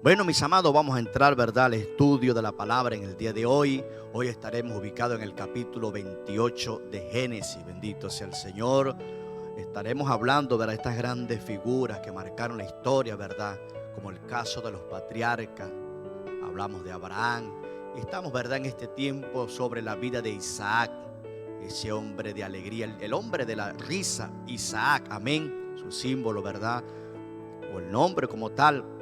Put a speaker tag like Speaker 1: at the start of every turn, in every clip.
Speaker 1: Bueno, mis amados, vamos a entrar, ¿verdad?, al estudio de la palabra en el día de hoy. Hoy estaremos ubicados en el capítulo 28 de Génesis. Bendito sea el Señor. Estaremos hablando de estas grandes figuras que marcaron la historia, ¿verdad?, como el caso de los patriarcas. Hablamos de Abraham. Y estamos, ¿verdad?, en este tiempo sobre la vida de Isaac, ese hombre de alegría, el hombre de la risa, Isaac, amén, su símbolo, ¿verdad?, o el nombre como tal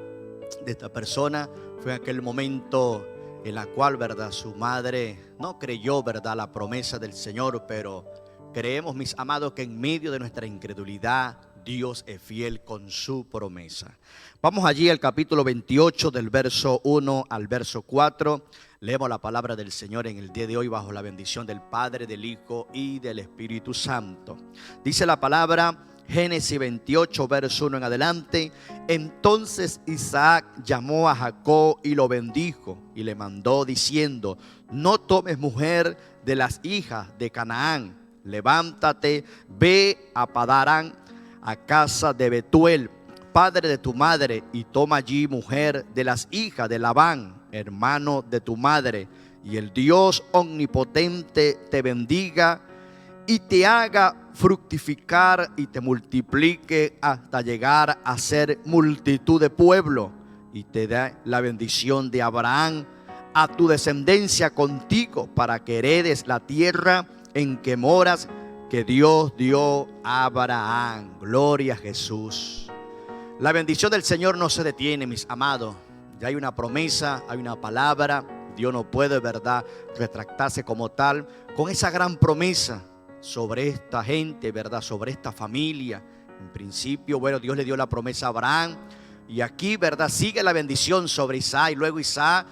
Speaker 1: de esta persona fue en aquel momento en la cual, ¿verdad?, su madre no creyó, ¿verdad?, la promesa del Señor, pero creemos, mis amados, que en medio de nuestra incredulidad Dios es fiel con su promesa. Vamos allí al capítulo 28 del verso 1 al verso 4. Leemos la palabra del Señor en el día de hoy bajo la bendición del Padre, del Hijo y del Espíritu Santo. Dice la palabra, Génesis 28, verso 1 en adelante. Entonces Isaac llamó a Jacob y lo bendijo y le mandó diciendo: no tomes mujer de las hijas de Canaán. Levántate, ve a Padarán, a casa de Betuel, padre de tu madre, y toma allí mujer de las hijas de Labán, hermano de tu madre, y el Dios omnipotente te bendiga y te haga fructificar y te multiplique hasta llegar a ser multitud de pueblo, y te dé la bendición de Abraham a tu descendencia contigo, para que heredes la tierra en que moras, que Dios dio a Abraham. Gloria a Jesús. La bendición del Señor no se detiene, mis amados. Ya hay una promesa, hay una palabra. Dios no puede, ¿verdad?, retractarse como tal con esa gran promesa sobre esta gente, ¿verdad?, sobre esta familia. En principio, bueno, Dios le dio la promesa a Abraham, y aquí, ¿verdad?, sigue la bendición sobre Isaac, y luego Isaac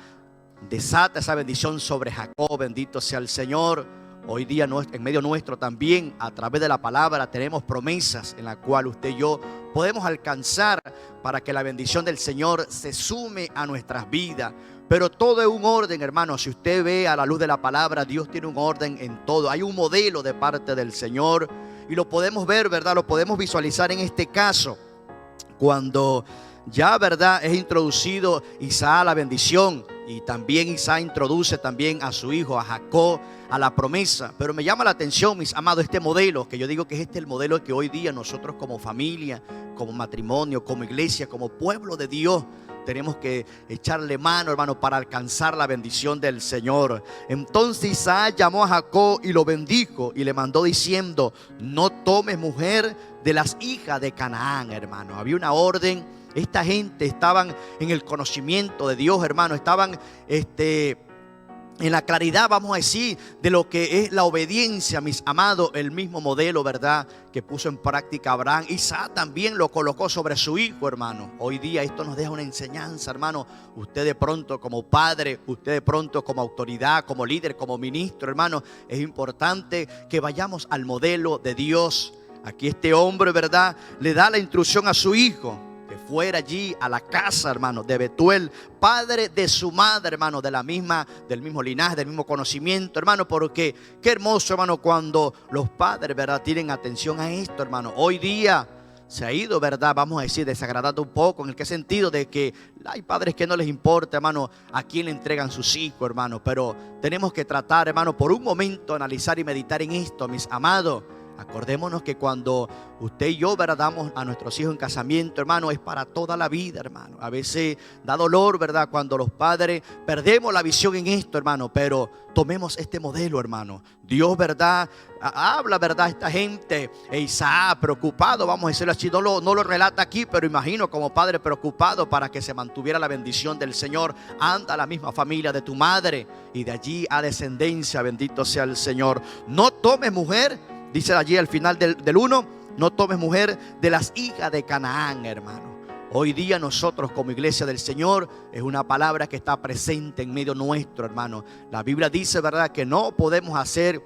Speaker 1: desata esa bendición sobre Jacob. Bendito sea el Señor. Hoy día en medio nuestro también, a través de la palabra, tenemos promesas en la cual usted y yo podemos alcanzar para que la bendición del Señor se sume a nuestras vidas. Pero todo es un orden, hermano. Si usted ve a la luz de la palabra, Dios tiene un orden en todo. Hay un modelo de parte del Señor y lo podemos ver, ¿verdad? Lo podemos visualizar en este caso, cuando ya, ¿verdad?, es introducido Isaac a la bendición, y también Isaac introduce también a su hijo, a Jacob, a la promesa. Pero me llama la atención, mis amados, este modelo, que yo digo que es el modelo que hoy día nosotros como familia, como matrimonio, como iglesia, como pueblo de Dios, tenemos que echarle mano, hermano, para alcanzar la bendición del Señor. Entonces Isaac llamó a Jacob y lo bendijo y le mandó diciendo: no tomes mujer de las hijas de Canaán, hermano. Había una orden. Esta gente estaban en el conocimiento de Dios, hermano. Estaban en la claridad, vamos a decir, de lo que es la obediencia, mis amados. El mismo modelo, ¿verdad?, que puso en práctica Abraham, Isaac también lo colocó sobre su hijo, hermano. Hoy día esto nos deja una enseñanza, hermano. Usted de pronto como padre, usted de pronto como autoridad, como líder, como ministro, hermano, es importante que vayamos al modelo de Dios. Aquí este hombre, ¿verdad?, le da la instrucción a su hijo que fuera allí a la casa, hermano, de Betuel, padre de su madre, hermano, del mismo linaje, del mismo conocimiento, hermano. Porque qué hermoso, hermano, cuando los padres, ¿verdad?, tienen atención a esto, hermano. Hoy día se ha ido, ¿verdad?, vamos a decir, desagradando un poco, en qué sentido, de que hay padres que no les importa, hermano, a quién le entregan sus hijos, hermano. Pero tenemos que tratar, hermano, por un momento analizar y meditar en esto, mis amados. Acordémonos que cuando usted y yo, ¿verdad?, damos a nuestros hijos en casamiento, hermano, es para toda la vida, hermano. A veces da dolor, ¿verdad?, cuando los padres perdemos la visión en esto, hermano. Pero tomemos este modelo, hermano. Dios, ¿verdad?, habla, ¿verdad?, esta gente. Isaac preocupado, vamos a decirlo así, no lo relata aquí, pero imagino como padre preocupado para que se mantuviera la bendición del Señor. Anda a la misma familia de tu madre y de allí a descendencia. Bendito sea el Señor. No tomes mujer, dice allí al final del 1, no tomes mujer de las hijas de Canaán, hermano. Hoy día nosotros como iglesia del Señor, es una palabra que está presente en medio nuestro, hermano. La Biblia dice, ¿verdad?, que no podemos hacer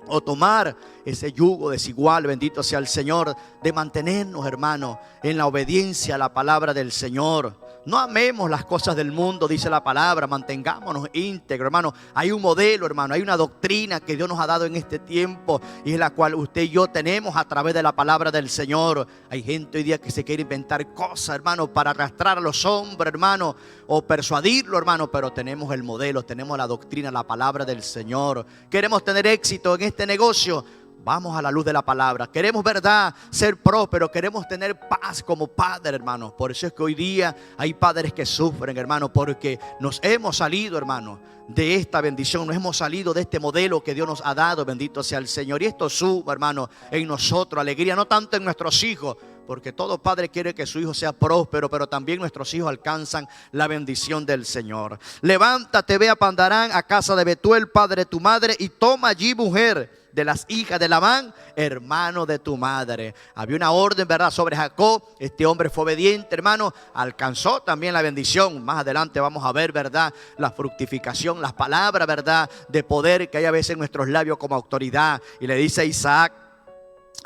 Speaker 1: o tomar ese yugo desigual, bendito sea el Señor, de mantenernos, hermano, en la obediencia a la palabra del Señor. No amemos las cosas del mundo, dice la palabra. Mantengámonos íntegros, hermano. Hay un modelo, hermano. Hay una doctrina que Dios nos ha dado en este tiempo y es la cual usted y yo tenemos a través de la palabra del Señor. Hay gente hoy día que se quiere inventar cosas, hermano, para arrastrar a los hombres, hermano, o persuadirlo, hermano. Pero tenemos el modelo, tenemos la doctrina, la palabra del Señor. Queremos tener éxito en este negocio. Vamos a la luz de la palabra. Queremos, verdad, ser prósperos. Queremos tener paz como padre, hermano. Por eso es que hoy día hay padres que sufren, hermano, porque nos hemos salido, hermano, de esta bendición. Nos hemos salido de este modelo que Dios nos ha dado. Bendito sea el Señor. Y esto suma, hermano, en nosotros alegría, no tanto en nuestros hijos, porque todo padre quiere que su hijo sea próspero, pero también nuestros hijos alcanzan la bendición del Señor. Levántate, ve a Pandarán, a casa de Betuel, padre de tu madre, y toma allí mujer de las hijas de Labán, hermano de tu madre. Había una orden, ¿verdad?, sobre Jacob. Este hombre fue obediente, hermano. Alcanzó también la bendición. Más adelante vamos a ver, ¿verdad?, la fructificación, las palabras, ¿verdad?, de poder que hay a veces en nuestros labios como autoridad. Y le dice a Isaac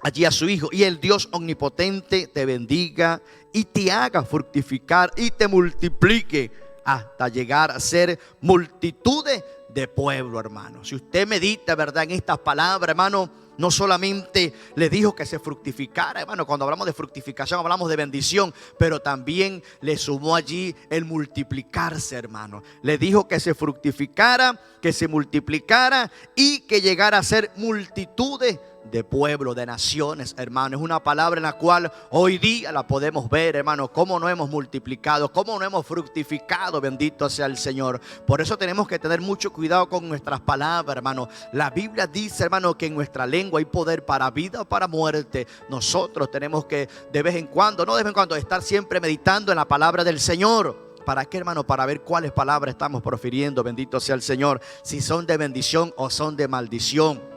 Speaker 1: allí a su hijo: y el Dios omnipotente te bendiga y te haga fructificar y te multiplique hasta llegar a ser multitudes de pueblo, hermano. Si usted medita, verdad, en estas palabras, hermano, no solamente le dijo que se fructificara, hermano. Cuando hablamos de fructificación hablamos de bendición, pero también le sumó allí el multiplicarse, hermano. Le dijo que se fructificara, que se multiplicara y que llegara a ser multitudes de pueblos, de naciones, hermano. Es una palabra en la cual hoy día la podemos ver, hermano, cómo no hemos multiplicado, cómo no hemos fructificado. Bendito sea el Señor. Por eso tenemos que tener mucho cuidado con nuestras palabras, hermano. La Biblia dice, hermano, que en nuestra lengua hay poder para vida o para muerte. Nosotros tenemos que de vez en cuando, no de vez en cuando, estar siempre meditando en la palabra del Señor. ¿Para qué, hermano? Para ver cuáles palabras estamos profiriendo. Bendito sea el Señor. Si son de bendición o son de maldición.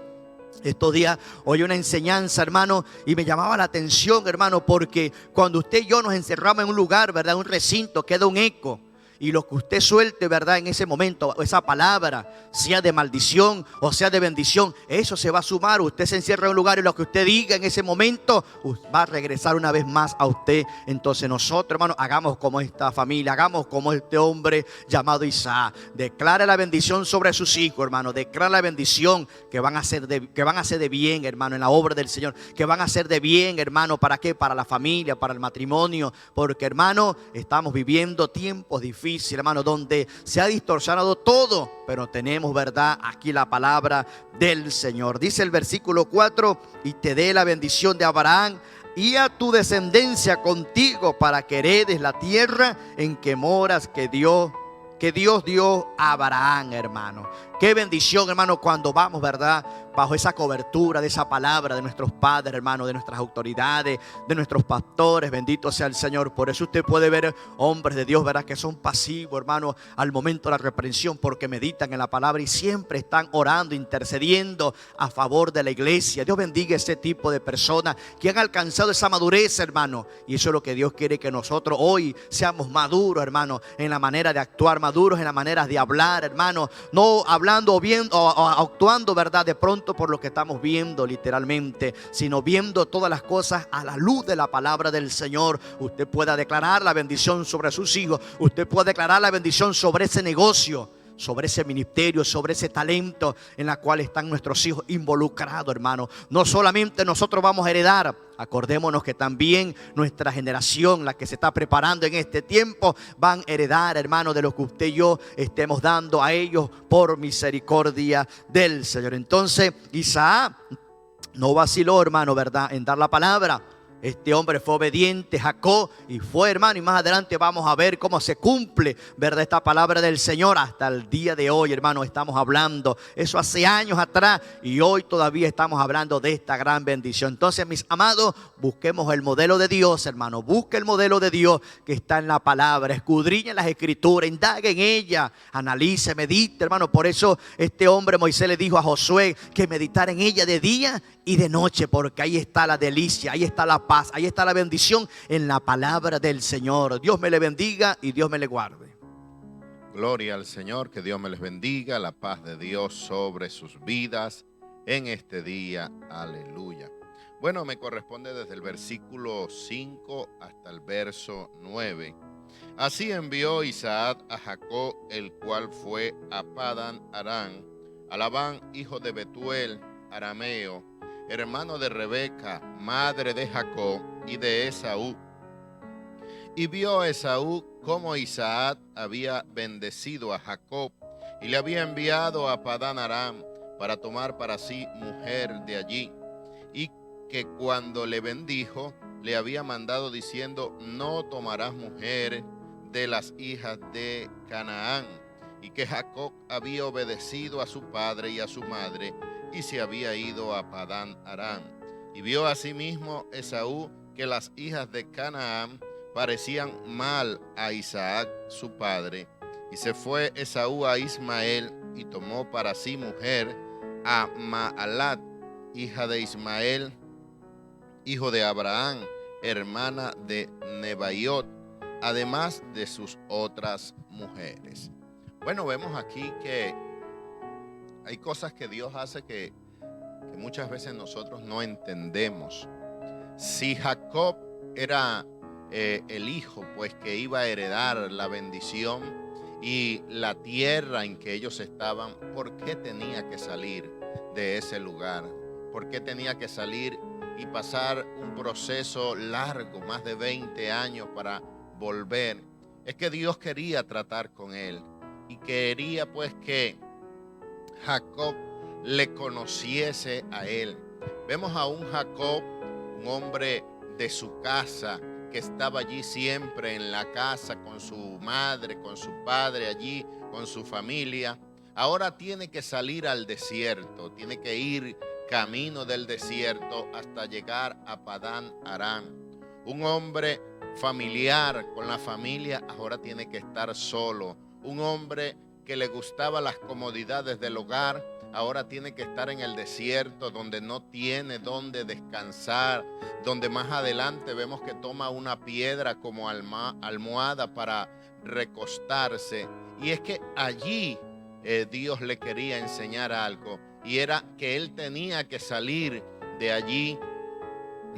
Speaker 1: Estos días oí una enseñanza, hermano, y me llamaba la atención, hermano, porque cuando usted y yo nos encerramos en un lugar, ¿verdad?, un recinto, queda un eco. Y lo que usted suelte, ¿verdad?, en ese momento, esa palabra, sea de maldición o sea de bendición, eso se va a sumar. Usted se encierra en un lugar y lo que usted diga en ese momento va a regresar una vez más a usted. Entonces nosotros, hermanos, hagamos como esta familia, hagamos como este hombre llamado Isaac. Declare la bendición sobre sus hijos, hermano. Declare la bendición que van a hacer de bien, hermano, en la obra del Señor. Que van a hacer de bien, hermano. ¿Para qué? Para la familia, para el matrimonio. Porque, hermano, estamos viviendo tiempos difíciles, hermano, donde se ha distorsionado todo, pero tenemos, verdad, aquí la palabra del Señor. Dice el versículo 4: y te dé la bendición de Abraham y a tu descendencia contigo, para que heredes la tierra en que moras, que Dios dio a Abraham, hermano. Qué bendición, hermano, cuando vamos, verdad, bajo esa cobertura de esa palabra de nuestros padres, hermano, de nuestras autoridades, de nuestros pastores. Bendito sea el Señor. Por eso usted puede ver hombres de Dios, verdad, que son pasivos, hermano, al momento de la reprensión, porque meditan en la palabra y siempre están orando, intercediendo a favor de la iglesia. Dios bendiga ese tipo de personas que han alcanzado esa madurez, hermano. Y eso es lo que Dios quiere, que nosotros hoy seamos maduros, hermano, en la manera de actuar, maduros en la manera de hablar, hermano. No hablando o viendo o actuando, verdad, de pronto por lo que estamos viendo literalmente, sino viendo todas las cosas a la luz de la palabra del Señor. Usted pueda declarar la bendición sobre sus hijos. Usted puede declarar la bendición sobre ese negocio, sobre ese ministerio, sobre ese talento en la cual están nuestros hijos involucrados, hermano. No solamente nosotros vamos a heredar. Acordémonos que también nuestra generación, la que se está preparando en este tiempo, van a heredar, hermano, de lo que usted y yo estemos dando a ellos por misericordia del Señor. Entonces Isaac no vaciló, hermano, verdad, en dar la palabra. Este hombre fue obediente, Jacob, y fue, hermano, y más adelante vamos a ver cómo se cumple, ¿verdad?, esta palabra del Señor hasta el día de hoy, hermano. Estamos hablando eso hace años atrás y hoy todavía estamos hablando de esta gran bendición. Entonces, mis amados, busquemos el modelo de Dios, hermano. Busque el modelo de Dios que está en la palabra. Escudriñe las escrituras, indague en ella, analice, medite, hermano. Por eso este hombre, Moisés, le dijo a Josué que meditara en ella de día y de noche, porque ahí está la delicia, ahí está la paz, ahí está la bendición en la palabra del Señor. Dios me le bendiga y Dios me le guarde.
Speaker 2: Gloria al Señor, que Dios me les bendiga, la paz de Dios sobre sus vidas en este día. Aleluya. Bueno, me corresponde desde el versículo 5 hasta el verso 9. Así envió Isaac a Jacob, el cual fue a Padán Aram, a Labán, hijo de Betuel, arameo, hermano de Rebeca, madre de Jacob y de Esaú. Y vio Esaú cómo Isaac había bendecido a Jacob y le había enviado a Padán Aram para tomar para sí mujer de allí, y que cuando le bendijo, le había mandado diciendo: no tomarás mujer de las hijas de Canaán, y que Jacob había obedecido a su padre y a su madre, y se había ido a Padán Aram. Y vio asimismo Esaú que las hijas de Canaán parecían mal a Isaac su padre, y se fue Esaú a Ismael y tomó para sí mujer a Maalat, hija de Ismael, hijo de Abraham, hermana de Nebaiot, además de sus otras mujeres. Bueno, vemos aquí que hay cosas que Dios hace que muchas veces nosotros no entendemos. Si Jacob era el hijo, pues, que iba a heredar la bendición y la tierra en que ellos estaban, ¿por qué tenía que salir de ese lugar? ¿Por qué tenía que salir y pasar un proceso largo, más de 20 años, para volver? Es que Dios quería tratar con él y quería, pues, que Jacob le conociese a él. Vemos a un Jacob, un hombre de su casa, que estaba allí siempre en la casa con su madre, con su padre, allí con su familia. Ahora tiene que salir al desierto, tiene que ir camino del desierto hasta llegar a Padán Aram. Un hombre familiar con la familia ahora tiene que estar solo. Un hombre que le gustaba las comodidades del hogar ahora tiene que estar en el desierto, donde no tiene dónde descansar, donde más adelante vemos que toma una piedra como almohada para recostarse. Y es que allí Dios le quería enseñar algo, y era que él tenía que salir de allí,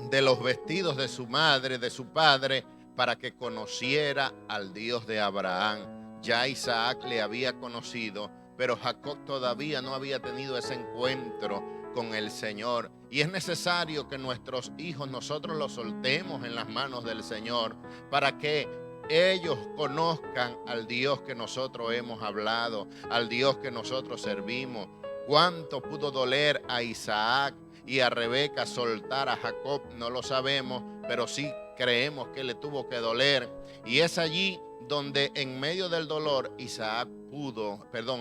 Speaker 2: de los vestidos de su madre, de su padre, para que conociera al Dios de Abraham. Ya Isaac le había conocido, pero Jacob todavía no había tenido ese encuentro con el Señor. Y es necesario que nuestros hijos nosotros los soltemos en las manos del Señor, para que ellos conozcan al Dios que nosotros hemos hablado, al Dios que nosotros servimos. ¿Cuánto pudo doler a Isaac y a Rebeca soltar a Jacob? No lo sabemos, pero sí creemos que le tuvo que doler. Y es allí donde, en medio del dolor,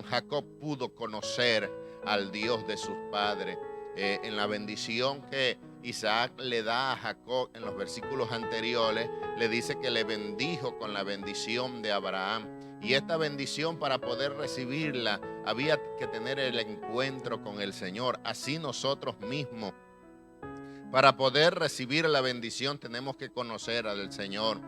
Speaker 2: Jacob pudo conocer al Dios de sus padres. En la bendición que Isaac le da a Jacob en los versículos anteriores, le dice que le bendijo con la bendición de Abraham. Y esta bendición, para poder recibirla, había que tener el encuentro con el Señor. Así nosotros mismos, para poder recibir la bendición, tenemos que conocer al Señor.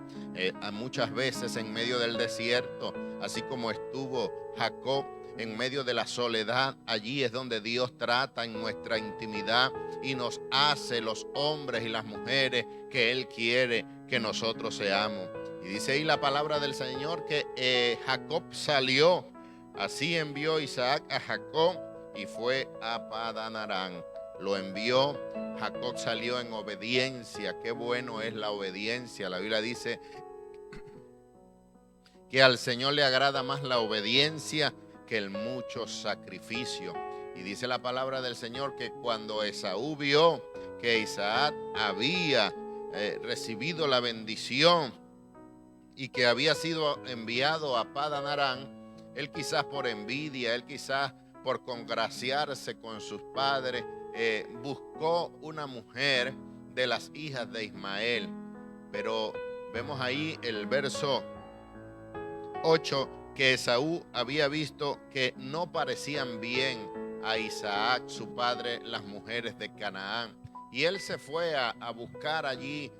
Speaker 2: Muchas veces en medio del desierto, así como estuvo Jacob en medio de la soledad, allí es donde Dios trata en nuestra intimidad y nos hace los hombres y las mujeres que Él quiere que nosotros seamos. Y dice ahí la palabra del Señor que Jacob salió. Así envió Isaac a Jacob y fue a Padán Aram. Lo envió. Jacob salió en obediencia. Qué bueno es la obediencia. La Biblia dice que al Señor le agrada más la obediencia que el mucho sacrificio. Y dice la palabra del Señor que cuando Esaú vio que Isaac había recibido la bendición y que había sido enviado a Padán Aram, él quizás por envidia, él quizás por congraciarse con sus padres, buscó una mujer de las hijas de Ismael. Pero vemos ahí el verso 8, que Esaú había visto que no parecían bien a Isaac, su padre, las mujeres de Canaán. Y él se fue a buscar allí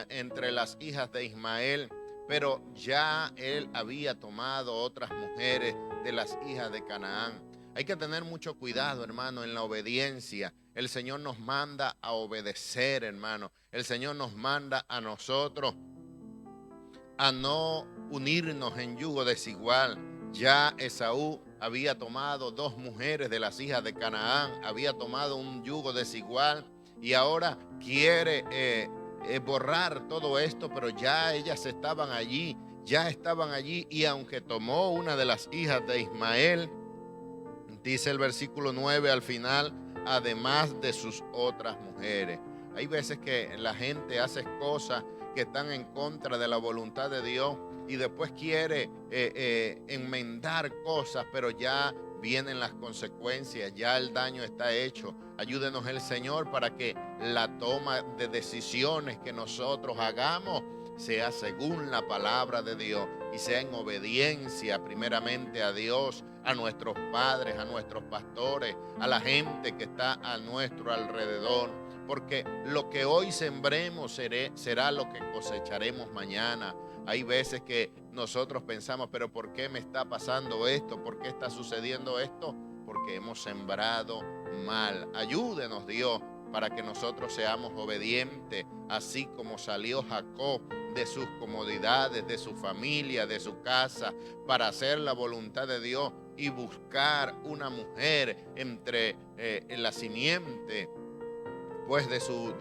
Speaker 2: entre las hijas de Ismael, pero ya él había tomado otras mujeres de las hijas de Canaán. Hay que tener mucho cuidado, hermano, en la obediencia. El Señor nos manda a obedecer, hermano. El Señor nos manda a nosotros a no unirnos en yugo desigual. Ya Esaú había tomado 2 mujeres de las hijas de Canaán, había tomado un yugo desigual y ahora quiere borrar todo esto, pero ya ellas estaban allí, y aunque tomó una de las hijas de Ismael, dice el versículo 9 al final, además de sus otras mujeres. Hay veces que la gente hace cosas que están en contra de la voluntad de Dios y después quiere enmendar cosas, pero ya vienen las consecuencias, ya el daño está hecho. Ayúdenos el Señor para que la toma de decisiones que nosotros hagamos sea según la palabra de Dios y sea en obediencia primeramente a Dios, a nuestros padres, a nuestros pastores, a la gente que está a nuestro alrededor, porque lo que hoy sembremos será lo que cosecharemos mañana. Hay veces que nosotros pensamos, pero ¿por qué me está pasando esto? ¿Por qué está sucediendo esto? Porque hemos sembrado mal. Ayúdenos, Dios, para que nosotros seamos obedientes, así como salió Jacob de sus comodidades, de su familia, de su casa, para hacer la voluntad de Dios y buscar una mujer entre la simiente pues de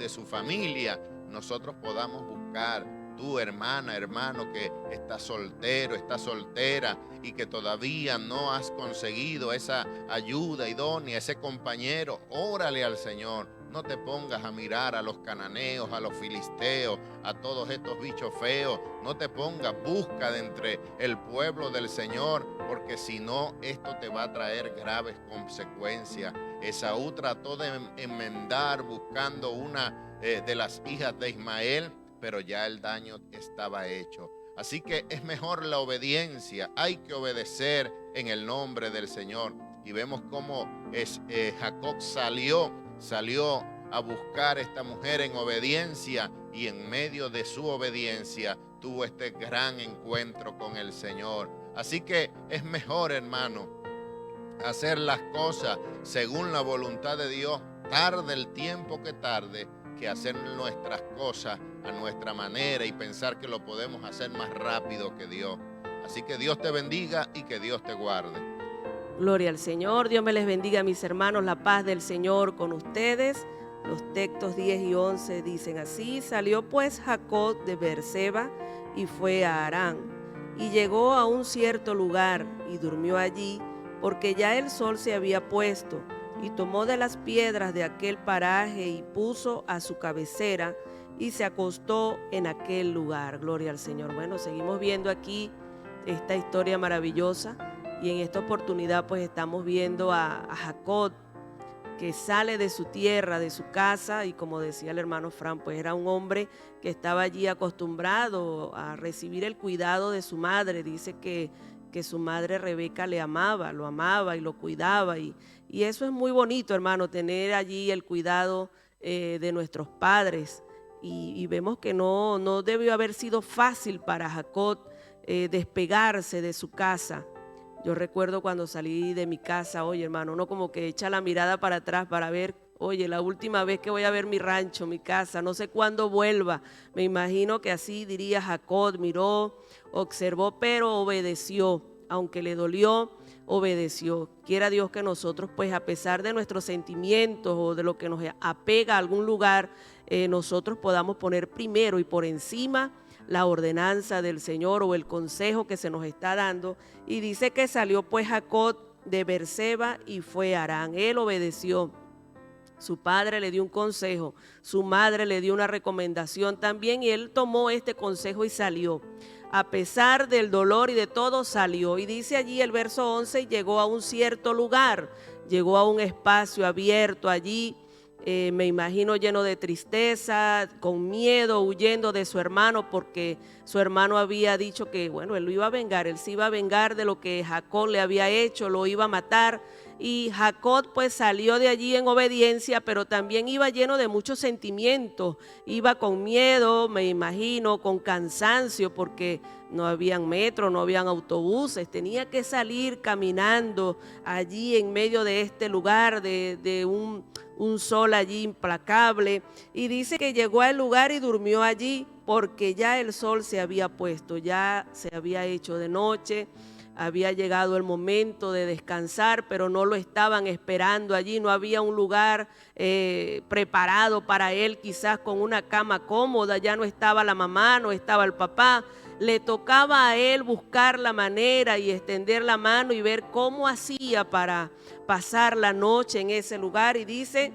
Speaker 2: su familia. Nosotros podamos buscar, tú hermana, hermano que estás soltero, estás soltera y que todavía no has conseguido esa ayuda idónea, ese compañero, órale al Señor. No te pongas a mirar a los cananeos, a los filisteos, a todos estos bichos feos. No te pongas, busca de entre el pueblo del Señor, porque si no, esto te va a traer graves consecuencias. Esaú trató de enmendar buscando una de las hijas de Ismael, pero ya el daño estaba hecho. Así que es mejor la obediencia. Hay que obedecer en el nombre del Señor. Y vemos cómo Jacob salió a buscar a esta mujer en obediencia, y en medio de su obediencia tuvo este gran encuentro con el Señor. Así que es mejor, hermano, hacer las cosas según la voluntad de Dios, tarde el tiempo que tarde, que hacer nuestras cosas a nuestra manera y pensar que lo podemos hacer más rápido que Dios. Así que Dios te bendiga y que Dios te guarde.
Speaker 3: Gloria al Señor. Dios me les bendiga, mis hermanos. La paz del Señor con ustedes. Los textos 10 y 11 dicen así: salió pues Jacob de Beerseba y fue a Harán, y llegó a un cierto lugar y durmió allí, porque ya el sol se había puesto, y tomó de las piedras de aquel paraje y puso a su cabecera y se acostó en aquel lugar. Gloria al Señor. Bueno, seguimos viendo aquí esta historia maravillosa, y en esta oportunidad pues estamos viendo a Jacob, que sale de su tierra, de su casa, y como decía el hermano Fran, pues era un hombre que estaba allí acostumbrado a recibir el cuidado de su madre. Dice que su madre Rebeca lo amaba y lo cuidaba, y eso es muy bonito, hermano, tener allí el cuidado de nuestros padres, y vemos que no debió haber sido fácil para Jacob despegarse de su casa. Yo recuerdo cuando salí de mi casa, oye hermano, uno como que echa la mirada para atrás para ver, oye, la última vez que voy a ver mi rancho, mi casa, no sé cuándo vuelva. Me imagino que así diría Jacob, miró, observó, pero obedeció, aunque le dolió, obedeció. Quiera Dios que nosotros, pues a pesar de nuestros sentimientos o de lo que nos apega a algún lugar, nosotros podamos poner primero y por encima la ordenanza del Señor o el consejo que se nos está dando. Y dice que salió pues Jacob de Beerseba y fue a Harán. Él obedeció. Su padre le dio un consejo, su madre le dio una recomendación también, y él tomó este consejo y salió. A pesar del dolor y de todo, salió. Y dice allí el verso 11, llegó a un cierto lugar, llegó a un espacio abierto allí, me imagino lleno de tristeza, con miedo, huyendo de su hermano, porque su hermano había dicho que, bueno, él lo iba a vengar, él se iba a vengar de lo que Jacob le había hecho, lo iba a matar. Y Jacob pues salió de allí en obediencia, pero también iba lleno de muchos sentimientos, iba con miedo, me imagino, con cansancio, porque no habían metro, no habían autobuses, tenía que salir caminando allí en medio de este lugar, de un sol allí implacable. Y dice que llegó al lugar y durmió allí, porque ya el sol se había puesto, ya se había hecho de noche, había llegado el momento de descansar, pero no lo estaban esperando allí, no había un lugar preparado para él, quizás con una cama cómoda, ya no estaba la mamá, no estaba el papá. Le tocaba a él buscar la manera y extender la mano y ver cómo hacía para pasar la noche en ese lugar, y dice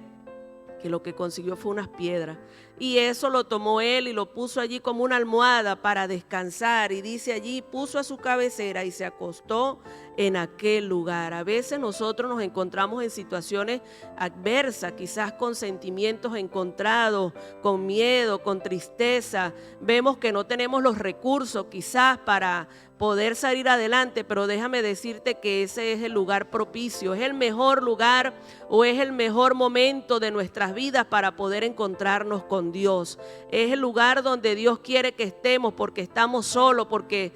Speaker 3: que lo que consiguió fue unas piedras. Y eso lo tomó él y lo puso allí como una almohada para descansar. Y dice allí, puso a su cabecera y se acostó en aquel lugar. A veces nosotros nos encontramos en situaciones adversas, quizás con sentimientos encontrados, con miedo, con tristeza. Vemos que no tenemos los recursos quizás para poder salir adelante, pero déjame decirte que ese es el lugar propicio, es el mejor lugar o es el mejor momento de nuestras vidas para poder encontrarnos con Dios. Es el lugar donde Dios quiere que estemos, porque estamos solos, porque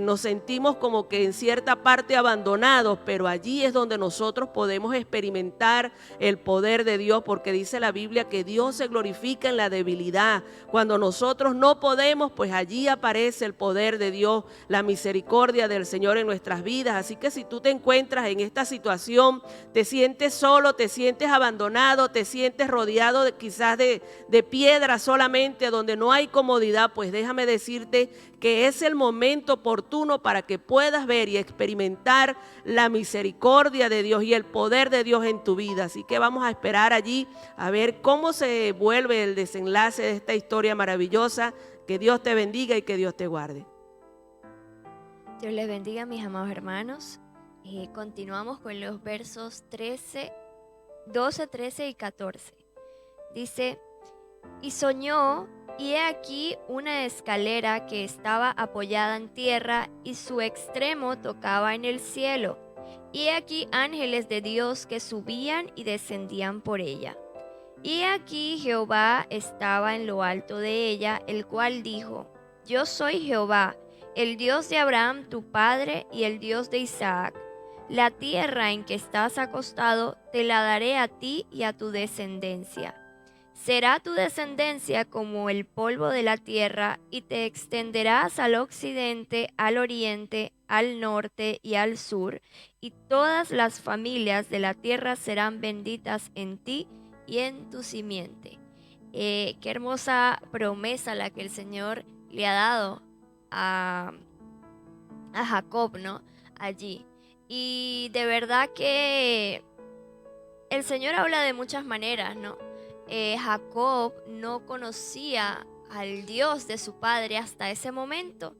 Speaker 3: nos sentimos como que en cierta parte abandonados, pero allí es donde nosotros podemos experimentar el poder de Dios, porque dice la Biblia que Dios se glorifica en la debilidad. Cuando nosotros no podemos, pues allí aparece el poder de Dios, la misericordia del Señor en nuestras vidas. Así que si tú te encuentras en esta situación, te sientes solo, te sientes abandonado, te sientes rodeado quizás de piedras solamente, donde no hay comodidad, pues déjame decirte que es el momento oportuno para que puedas ver y experimentar la misericordia de Dios y el poder de Dios en tu vida. Así que vamos a esperar allí a ver cómo se vuelve el desenlace de esta historia maravillosa. Que Dios te bendiga y que Dios te guarde.
Speaker 4: Dios les bendiga, mis amados hermanos. Continuamos con los versos 12, 13 y 14. Dice: y soñó, y he aquí una escalera que estaba apoyada en tierra, y su extremo tocaba en el cielo. Y he aquí ángeles de Dios que subían y descendían por ella. Y he aquí Jehová estaba en lo alto de ella, el cual dijo: yo soy Jehová, el Dios de Abraham tu padre y el Dios de Isaac. La tierra en que estás acostado te la daré a ti y a tu descendencia. Será tu descendencia como el polvo de la tierra, y te extenderás al occidente, al oriente, al norte y al sur, y todas las familias de la tierra serán benditas en ti y en tu simiente. Qué hermosa promesa la que el Señor le ha dado a Jacob, ¿no? Allí. Y de verdad que el Señor habla de muchas maneras, ¿no? Jacob no conocía al Dios de su padre hasta ese momento.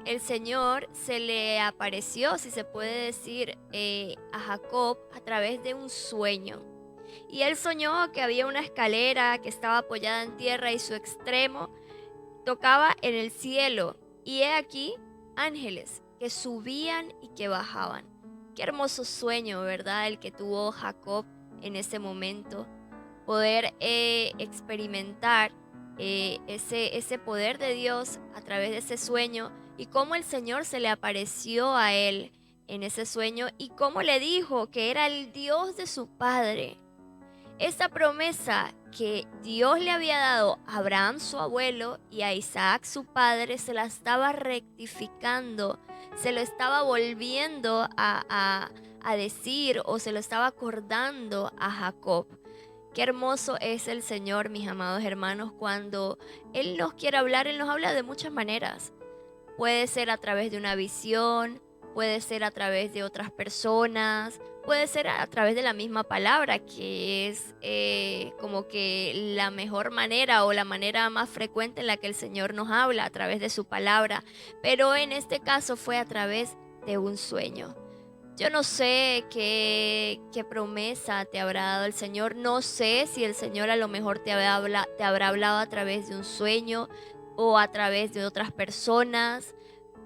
Speaker 4: El Señor se le apareció, si se puede decir, a Jacob a través de un sueño. Y él soñó que había una escalera que estaba apoyada en tierra y su extremo tocaba en el cielo. Y he aquí ángeles que subían y que bajaban. Qué hermoso sueño, ¿verdad? El que tuvo Jacob en ese momento. Poder experimentar ese poder de Dios a través de ese sueño, y cómo el Señor se le apareció a él en ese sueño y cómo le dijo que era el Dios de su padre. Esta promesa que Dios le había dado a Abraham, su abuelo, y a Isaac, su padre, se la estaba rectificando, se lo estaba volviendo a decir, o se lo estaba acordando a Jacob. Qué hermoso es el Señor, mis amados hermanos, cuando Él nos quiere hablar. Él nos habla de muchas maneras. Puede ser a través de una visión, puede ser a través de otras personas, puede ser a través de la misma palabra, que es como que la mejor manera o la manera más frecuente en la que el Señor nos habla, a través de su palabra. Pero en este caso fue a través de un sueño. Yo no sé qué promesa te habrá dado el Señor. No sé si el Señor a lo mejor te habrá hablado a través de un sueño o a través de otras personas.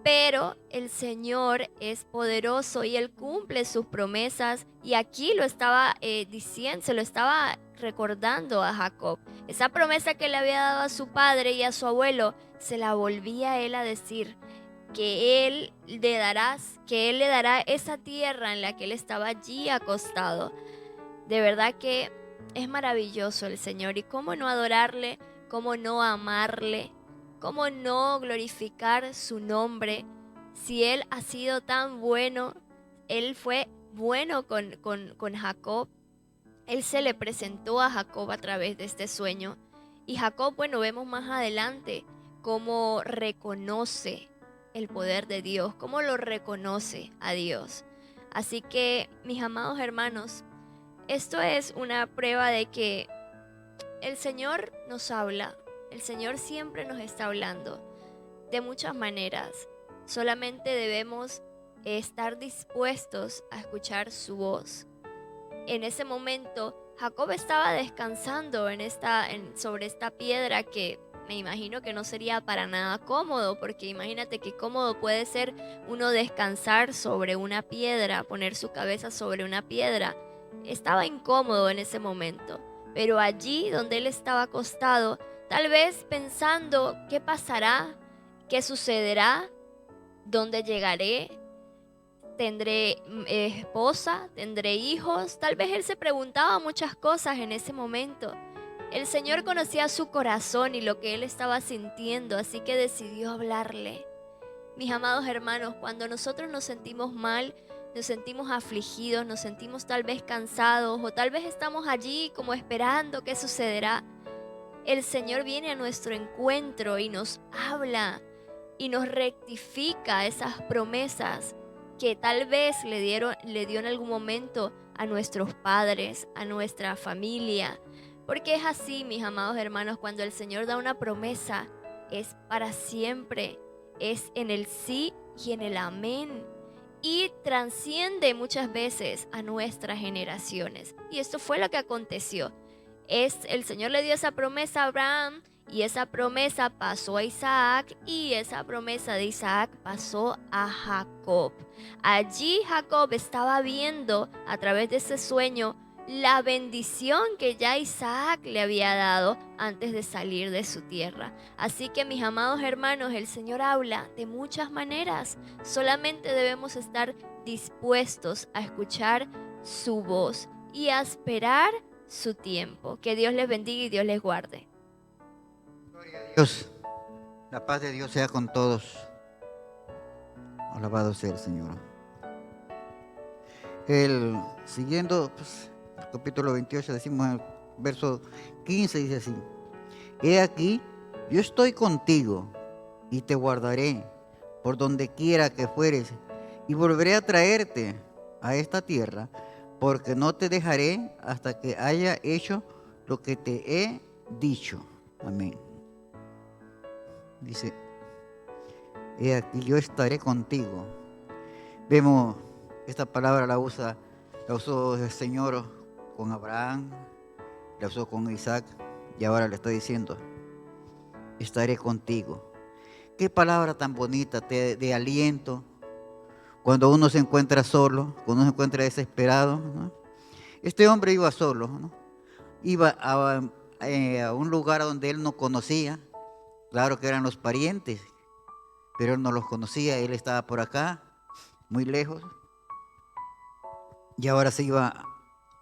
Speaker 4: Pero el Señor es poderoso y Él cumple sus promesas. Y aquí lo estaba diciendo, se lo estaba recordando a Jacob. Esa promesa que le había dado a su padre y a su abuelo, se la volvía a él a decir. Que Él le dará esa tierra en la que Él estaba allí acostado. De verdad que es maravilloso el Señor. Y cómo no adorarle, cómo no amarle, ¿Cómo no glorificar su nombre si Él ha sido tan bueno? Él fue bueno con Jacob. Él se le presentó a Jacob a través de este sueño. Y Jacob, bueno, vemos más adelante cómo reconoce el poder de Dios, cómo lo reconoce a Dios. Así que, mis amados hermanos, esto es una prueba de que el Señor nos habla. El Señor siempre nos está hablando de muchas maneras. Solamente debemos estar dispuestos a escuchar su voz. En ese momento, Jacob estaba descansando sobre esta piedra que me imagino que no sería para nada cómodo, porque imagínate qué cómodo puede ser uno descansar sobre una piedra, poner su cabeza sobre una piedra. Estaba incómodo en ese momento, pero allí donde él estaba acostado, tal vez pensando qué pasará, qué sucederá, dónde llegaré, tendré esposa, tendré hijos. Tal vez él se preguntaba muchas cosas en ese momento. El Señor conocía su corazón y lo que él estaba sintiendo, así que decidió hablarle. Mis amados hermanos, cuando nosotros nos sentimos mal, nos sentimos afligidos, nos sentimos tal vez cansados o tal vez estamos allí como esperando qué sucederá, el Señor viene a nuestro encuentro y nos habla y nos rectifica esas promesas que tal vez le dio en algún momento a nuestros padres, a nuestra familia. Porque es así, mis amados hermanos, cuando el Señor da una promesa, es para siempre, es en el sí y en el amén. Y trasciende muchas veces a nuestras generaciones. Y esto fue lo que aconteció. El Señor le dio esa promesa a Abraham, y esa promesa pasó a Isaac, y esa promesa de Isaac pasó a Jacob. Allí Jacob estaba viendo a través de ese sueño la bendición que ya Isaac le había dado antes de salir de su tierra. Así que, mis amados hermanos, el Señor habla de muchas maneras. Solamente debemos estar dispuestos a escuchar su voz y a esperar su tiempo. Que Dios les bendiga y Dios les guarde.
Speaker 5: Gloria a Dios. La paz de Dios sea con todos. Alabado sea el Señor. Siguiendo el capítulo 28, decimos en el verso 15, dice así: He aquí, yo estoy contigo y te guardaré por donde quiera que fueres, y volveré a traerte a esta tierra, porque no te dejaré hasta que haya hecho lo que te he dicho. Amén. Dice, he aquí, yo estaré contigo. Vemos esta palabra la usó el Señor con Abraham, la usó con Isaac, y ahora le está diciendo, estaré contigo. Qué palabra tan bonita, de aliento, cuando uno se encuentra solo, cuando uno se encuentra desesperado, ¿no? Este hombre iba solo, ¿no? Iba a un lugar donde él no conocía. Claro que eran los parientes, pero él no los conocía. Él estaba por acá, muy lejos, y ahora se iba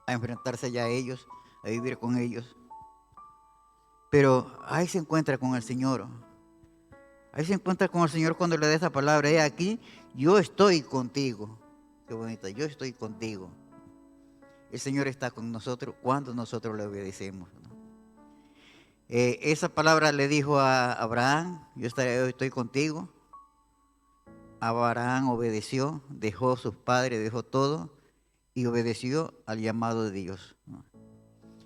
Speaker 5: a enfrentarse ya a ellos, a vivir con ellos. Pero ahí se encuentra con el Señor. Ahí se encuentra con el Señor cuando le da esa palabra: he aquí, yo estoy contigo. Qué bonita, yo estoy contigo. El Señor está con nosotros cuando nosotros le obedecemos, ¿no? Esa palabra le dijo a Abraham: yo estoy contigo. Abraham obedeció, dejó a sus padres, dejó todo y obedeció al llamado de Dios, ¿no?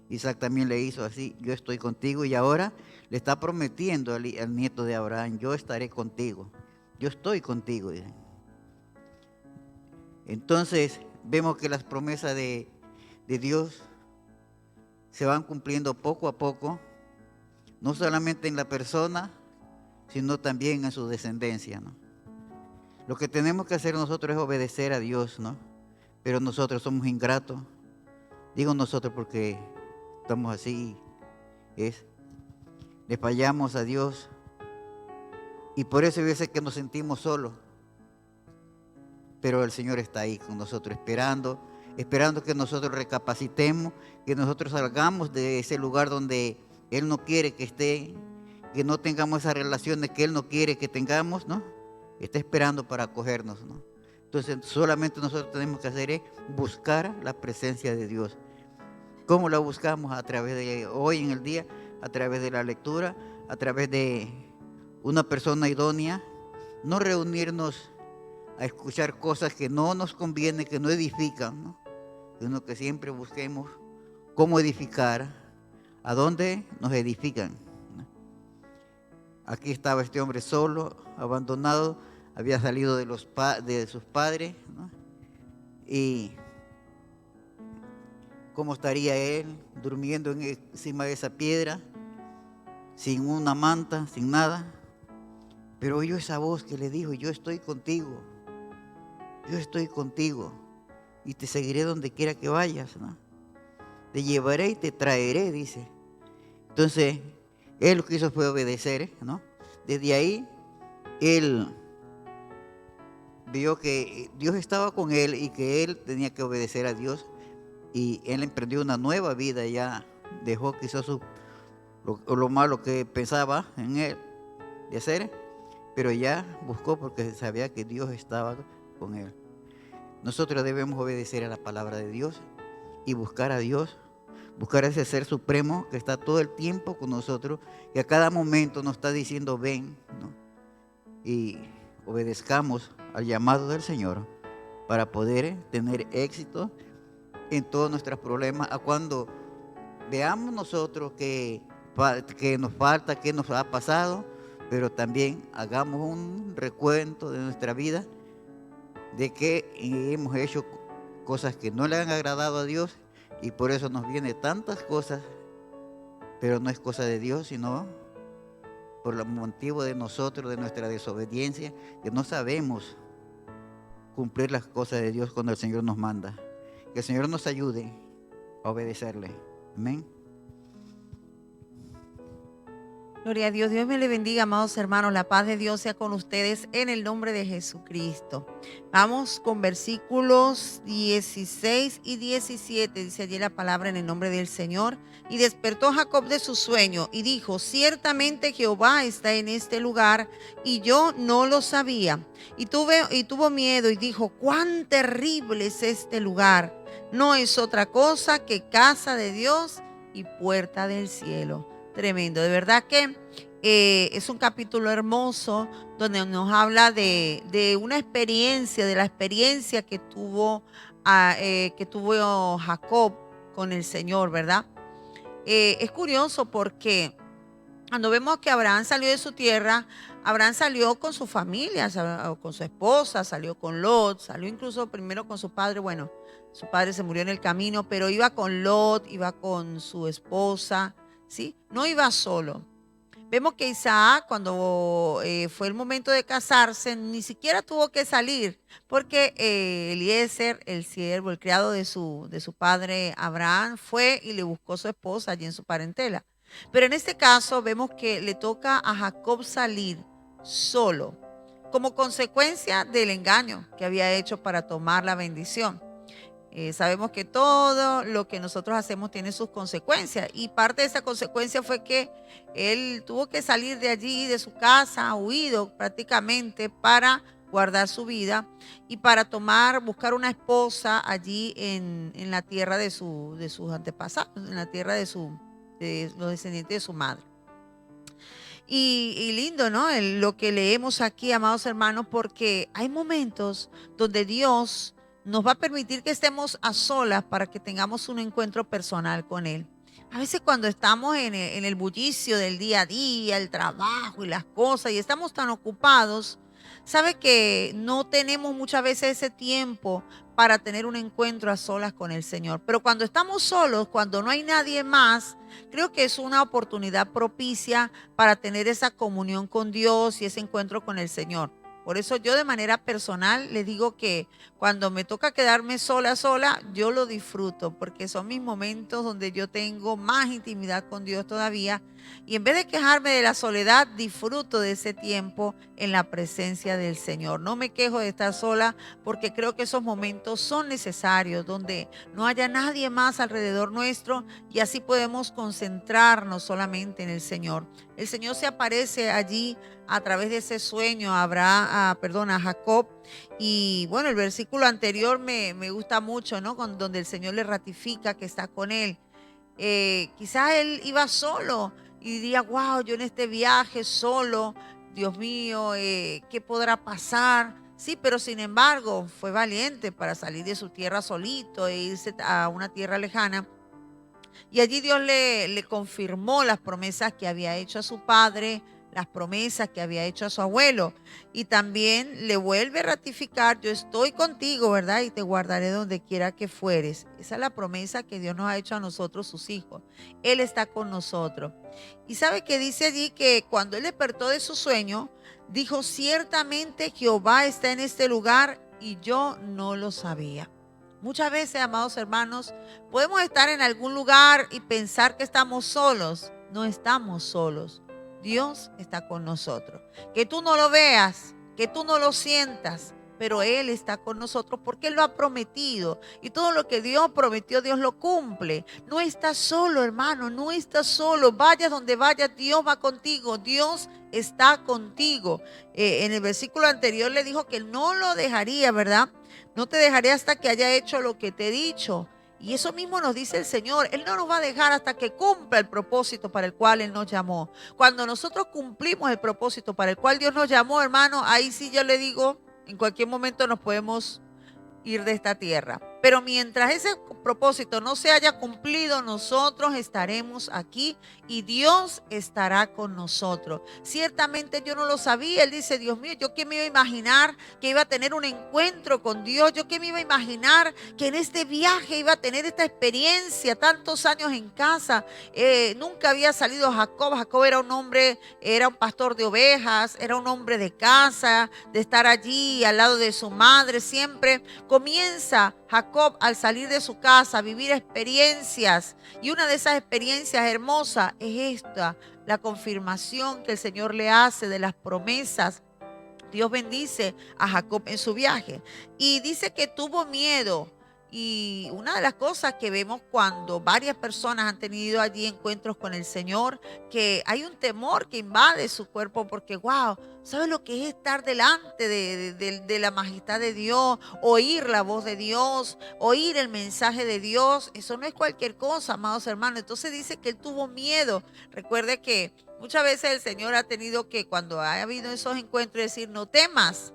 Speaker 5: Isaac también le hizo así: yo estoy contigo, y ahora le está prometiendo al nieto de Abraham: yo estaré contigo, yo estoy contigo. Entonces vemos que las promesas de Dios se van cumpliendo poco a poco, no solamente en la persona, sino también en su descendencia, ¿no? Lo que tenemos que hacer nosotros es obedecer a Dios, ¿no? Pero nosotros somos ingratos. Digo nosotros porque estamos así, le fallamos a Dios, y por eso hay veces que nos sentimos solos. Pero el Señor está ahí con nosotros, esperando que nosotros recapacitemos, que nosotros salgamos de ese lugar donde Él no quiere que esté, que no tengamos esas relaciones que Él no quiere que tengamos, ¿no? Está esperando para acogernos, ¿no? Entonces solamente nosotros tenemos que hacer es buscar la presencia de Dios. ¿Cómo la buscamos? A través de hoy en el día, a través de la lectura, a través de una persona idónea, no reunirnos a escuchar cosas que no nos convienen, que no edifican, ¿no? Sino que siempre busquemos cómo edificar, a dónde nos edifican, ¿no? Aquí estaba este hombre solo, abandonado, había salido de sus padres, ¿no? Y cómo estaría él durmiendo encima de esa piedra, sin una manta, sin nada. Pero oyó esa voz que le dijo: yo estoy contigo, y te seguiré donde quiera que vayas, ¿no? Te llevaré y te traeré, dice. Entonces, él lo que hizo fue obedecer, ¿no? Desde ahí, él vio que Dios estaba con él y que él tenía que obedecer a Dios. Y él emprendió una nueva vida, ya dejó quizás lo malo que pensaba en él de hacer, pero ya buscó porque sabía que Dios estaba con él. Nosotros debemos obedecer a la palabra de Dios y buscar a Dios, buscar a ese ser supremo que está todo el tiempo con nosotros y a cada momento nos está diciendo ven, ¿no? Y obedezcamos al llamado del Señor para poder tener éxito en todos nuestros problemas. A cuando veamos nosotros que nos falta, que nos ha pasado, pero también hagamos un recuento de nuestra vida, de que hemos hecho cosas que no le han agradado a Dios y por eso nos vienen tantas cosas, pero no es cosa de Dios, sino por el motivo de nosotros, de nuestra desobediencia, que no sabemos cumplir las cosas de Dios cuando el Señor nos manda. Que el Señor nos ayude a obedecerle. Amén.
Speaker 6: Gloria a Dios. Dios me le bendiga, amados hermanos. La paz de Dios sea con ustedes en el nombre de Jesucristo. Vamos con versículos 16 y 17. Dice allí la palabra en el nombre del Señor. Y despertó Jacob de su sueño y dijo: ciertamente Jehová está en este lugar y yo no lo sabía. Y tuvo miedo y dijo: cuán terrible es este lugar. No es otra cosa que casa de Dios y puerta del cielo. Tremendo, de verdad que es un capítulo hermoso donde nos habla de una experiencia, de la experiencia que tuvo Jacob con el Señor, ¿verdad? Es curioso porque cuando vemos que Abraham salió de su tierra, Abraham salió con su familia, con su esposa, salió con Lot, salió incluso primero con su padre. Bueno, su padre se murió en el camino, pero iba con Lot, iba con su esposa, ¿sí? No iba solo. Vemos que Isaac, cuando fue el momento de casarse, ni siquiera tuvo que salir, porque Eliezer, el siervo, el criado de su padre Abraham, fue y le buscó su esposa allí en su parentela. Pero en este caso vemos que le toca a Jacob salir solo, como consecuencia del engaño que había hecho para tomar la bendición. Sabemos que todo lo que nosotros hacemos tiene sus consecuencias, y parte de esa consecuencia fue que él tuvo que salir de allí, de su casa, huido prácticamente, para guardar su vida y para buscar una esposa allí en la tierra de sus antepasados, en la tierra de los descendientes de su madre. Y lindo, ¿no? Lo que leemos aquí, amados hermanos, porque hay momentos donde Dios nos va a permitir que estemos a solas para que tengamos un encuentro personal con Él. A veces cuando estamos en el bullicio del día a día, el trabajo y las cosas, y estamos tan ocupados, sabe que no tenemos muchas veces ese tiempo para tener un encuentro a solas con el Señor. Pero cuando estamos solos, cuando no hay nadie más, creo que es una oportunidad propicia para tener esa comunión con Dios y ese encuentro con el Señor. Por eso yo de manera personal les digo que cuando me toca quedarme sola, yo lo disfruto, porque son mis momentos donde yo tengo más intimidad con Dios todavía Y en vez de quejarme de la soledad, disfruto de ese tiempo en la presencia del Señor. No me quejo de estar sola porque creo que esos momentos son necesarios, donde no haya nadie más alrededor nuestro y así podemos concentrarnos solamente en el Señor. El Señor se aparece allí a través de ese sueño a Jacob. Y bueno, el versículo anterior me gusta mucho, ¿no? Donde el Señor le ratifica que está con él. Quizás él iba solo y diría, wow, yo en este viaje solo, Dios mío, ¿qué podrá pasar? Sí, pero sin embargo fue valiente para salir de su tierra solito e irse a una tierra lejana. Y allí Dios le confirmó las promesas que había hecho a su padre, las promesas que había hecho a su abuelo. Y también le vuelve a ratificar, yo estoy contigo, ¿verdad? Y te guardaré donde quiera que fueres. Esa es la promesa que Dios nos ha hecho a nosotros, sus hijos. Él está con nosotros. Y sabe que dice allí que cuando él despertó de su sueño, dijo, ciertamente Jehová está en este lugar y yo no lo sabía. Muchas veces, amados hermanos, podemos estar en algún lugar y pensar que estamos solos. No estamos solos. Dios está con nosotros. Que tú no lo veas, que tú no lo sientas, pero Él está con nosotros porque Él lo ha prometido. Y todo lo que Dios prometió, Dios lo cumple. No estás solo, hermano, no estás solo. Vayas donde vayas, Dios va contigo. Dios está contigo. En el versículo anterior le dijo que no lo dejaría, ¿verdad? No te dejaré hasta que haya hecho lo que te he dicho. Y eso mismo nos dice el Señor. Él no nos va a dejar hasta que cumpla el propósito para el cual Él nos llamó. Cuando nosotros cumplimos el propósito para el cual Dios nos llamó, hermano, ahí sí yo le digo, en cualquier momento nos podemos ir de esta tierra. Pero mientras ese propósito no se haya cumplido, nosotros estaremos aquí y Dios estará con nosotros. Ciertamente yo no lo sabía. Él dice, Dios mío, yo qué me iba a imaginar que iba a tener un encuentro con Dios. Yo qué me iba a imaginar que en este viaje iba a tener esta experiencia, tantos años en casa. Nunca había salido Jacob. Jacob era un hombre, era un pastor de ovejas, era un hombre de casa, de estar allí al lado de su madre siempre. Comienza Jacob al salir de su casa a vivir experiencias, y una de esas experiencias hermosas es esta, la confirmación que el Señor le hace de las promesas. Dios bendice a Jacob en su viaje y dice que tuvo miedo. Y una de las cosas que vemos cuando varias personas han tenido allí encuentros con el Señor, que hay un temor que invade su cuerpo porque, wow, ¿sabes lo que es estar delante de la majestad de Dios? Oír la voz de Dios, oír el mensaje de Dios. Eso no es cualquier cosa, amados hermanos. Entonces dice que él tuvo miedo. Recuerde que muchas veces el Señor ha tenido que, cuando ha habido esos encuentros, decir, no temas.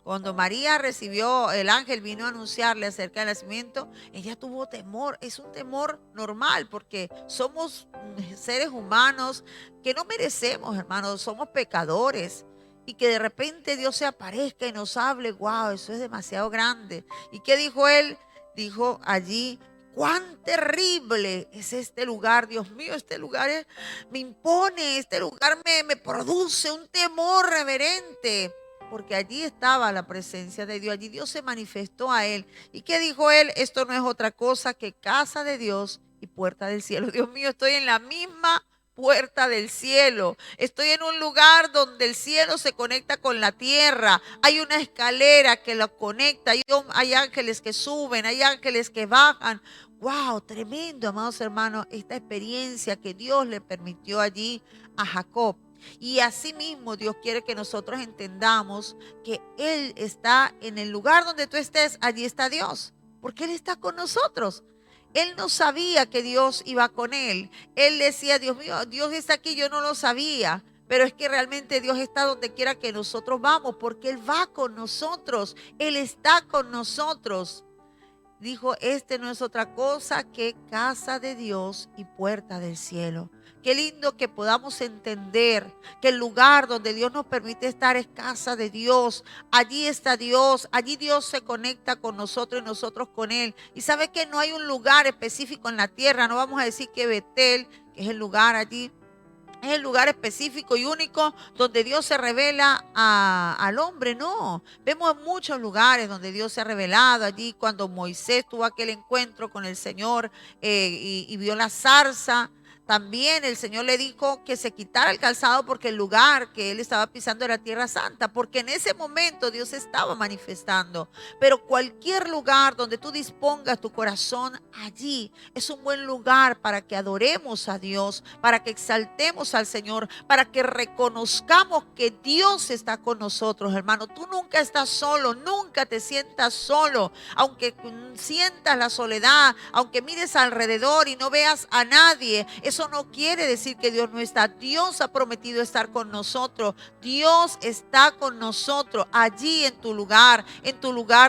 Speaker 6: Cuando María recibió, el ángel vino a anunciarle acerca del nacimiento, ella tuvo temor. Es un temor normal porque somos seres humanos que no merecemos, hermanos, somos pecadores. Y que de repente Dios se aparezca y nos hable, wow, eso es demasiado grande. ¿Y qué dijo él? Dijo allí, cuán terrible es este lugar, Dios mío, este lugar me impone, este lugar me produce un temor reverente. Porque allí estaba la presencia de Dios, allí Dios se manifestó a él. ¿Y qué dijo él? Esto no es otra cosa que casa de Dios y puerta del cielo. Dios mío, estoy en la misma puerta del cielo. Estoy en un lugar donde el cielo se conecta con la tierra. Hay una escalera que lo conecta. Hay ángeles que suben, hay ángeles que bajan. Wow, tremendo, amados hermanos, esta experiencia que Dios le permitió allí a Jacob. Y así mismo Dios quiere que nosotros entendamos que Él está en el lugar donde tú estés, allí está Dios, porque Él está con nosotros. Él no sabía que Dios iba con él. Él decía, Dios mío, Dios está aquí, yo no lo sabía. Pero es que realmente Dios está donde quiera que nosotros vamos, porque Él va con nosotros, Él está con nosotros. Dijo, este no es otra cosa que casa de Dios y puerta del cielo. Qué lindo que podamos entender que el lugar donde Dios nos permite estar es casa de Dios. Allí está Dios, allí Dios se conecta con nosotros y nosotros con Él. Y sabe que no hay un lugar específico en la tierra, no vamos a decir que Betel, que es el lugar allí, es el lugar específico y único donde Dios se revela al hombre. No, vemos muchos lugares donde Dios se ha revelado. Allí cuando Moisés tuvo aquel encuentro con el Señor y vio la zarza, También el Señor le dijo que se quitara el calzado porque el lugar que él estaba pisando era tierra santa, porque en ese momento Dios estaba manifestando. Pero cualquier lugar donde tú dispongas tu corazón, allí es un buen lugar para que adoremos a Dios, para que exaltemos al Señor, para que reconozcamos que Dios está con nosotros, hermano. Tú nunca estás solo, nunca te sientas solo, aunque sientas la soledad, aunque mires alrededor y no veas a nadie. Eso no quiere decir que Dios no está. Dios ha prometido estar con nosotros. Dios está con nosotros allí en tu lugar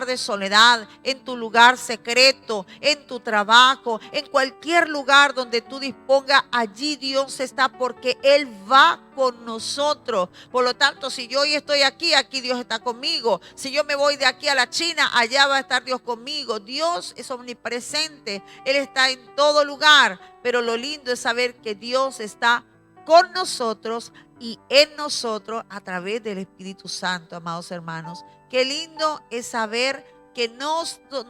Speaker 6: de soledad, en tu lugar secreto, en tu trabajo, en cualquier lugar donde tú dispongas, allí Dios está porque Él va con nosotros. Por lo tanto, si yo hoy estoy aquí, aquí Dios está conmigo. Si yo me voy de aquí a la China, allá va a estar Dios conmigo. Dios es omnipresente, Él está en todo lugar, pero lo lindo es saber que Dios está con nosotros y en nosotros a través del Espíritu Santo, amados hermanos. Qué lindo es saber que no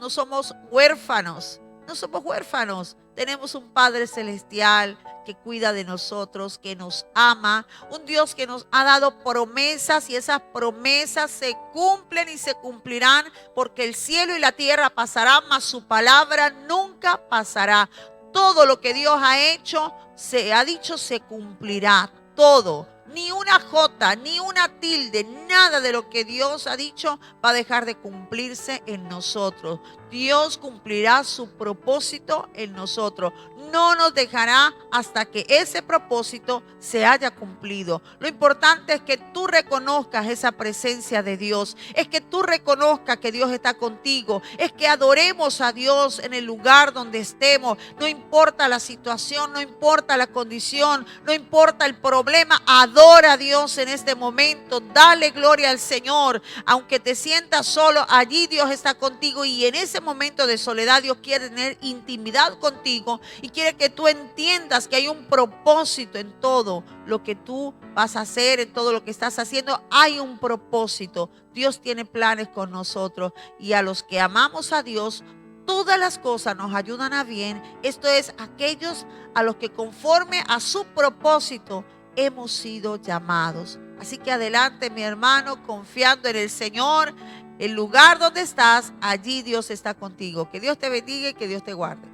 Speaker 6: somos huérfanos, no somos huérfanos. Tenemos un Padre Celestial que cuida de nosotros, que nos ama, un Dios que nos ha dado promesas y esas promesas se cumplen y se cumplirán porque el cielo y la tierra pasarán, mas su palabra nunca pasará. Todo lo que Dios ha hecho, se ha dicho, se cumplirá. Todo. Ni una jota, ni una tilde, nada de lo que Dios ha dicho va a dejar de cumplirse en nosotros. Dios cumplirá su propósito en nosotros. No nos dejará hasta que ese propósito se haya cumplido. Lo importante es que tú reconozcas esa presencia de Dios. Es que tú reconozcas que Dios está contigo. Es que adoremos a Dios en el lugar donde estemos. No importa la situación, no importa la condición, no importa el problema. Adora a Dios en este momento. Dale gloria al Señor. Aunque te sientas solo, allí Dios está contigo. Y en ese momento de soledad Dios quiere tener intimidad contigo y quiere que tú entiendas que hay un propósito en todo lo que tú vas a hacer, en todo lo que estás haciendo. Hay un propósito. Dios tiene planes con nosotros y a los que amamos a Dios, todas las cosas nos ayudan a bien. Esto es, aquellos a los que conforme a su propósito hemos sido llamados. Así que adelante, mi hermano, confiando en el Señor. El lugar donde estás, allí Dios está contigo. Que Dios te bendiga y que Dios te guarde.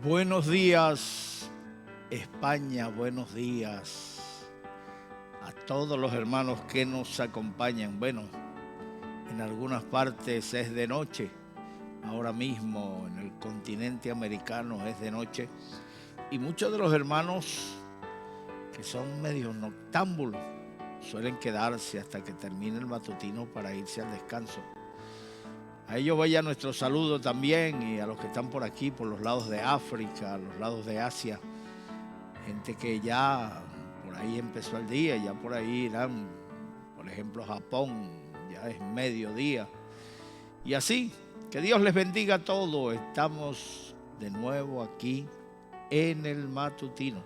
Speaker 7: Buenos días, España. Buenos días a todos los hermanos que nos acompañan. Bueno, en algunas partes es de noche. Ahora mismo en el continente americano es de noche. Y muchos de los hermanos que son medio noctámbulos suelen quedarse hasta que termine el matutino para irse al descanso. A ellos vaya nuestro saludo también y a los que están por aquí, por los lados de África, los lados de Asia, gente que ya por ahí empezó el día, ya por ahí irán, por ejemplo Japón, ya es mediodía. Y así, que Dios les bendiga a todos. Estamos de nuevo aquí en el matutino.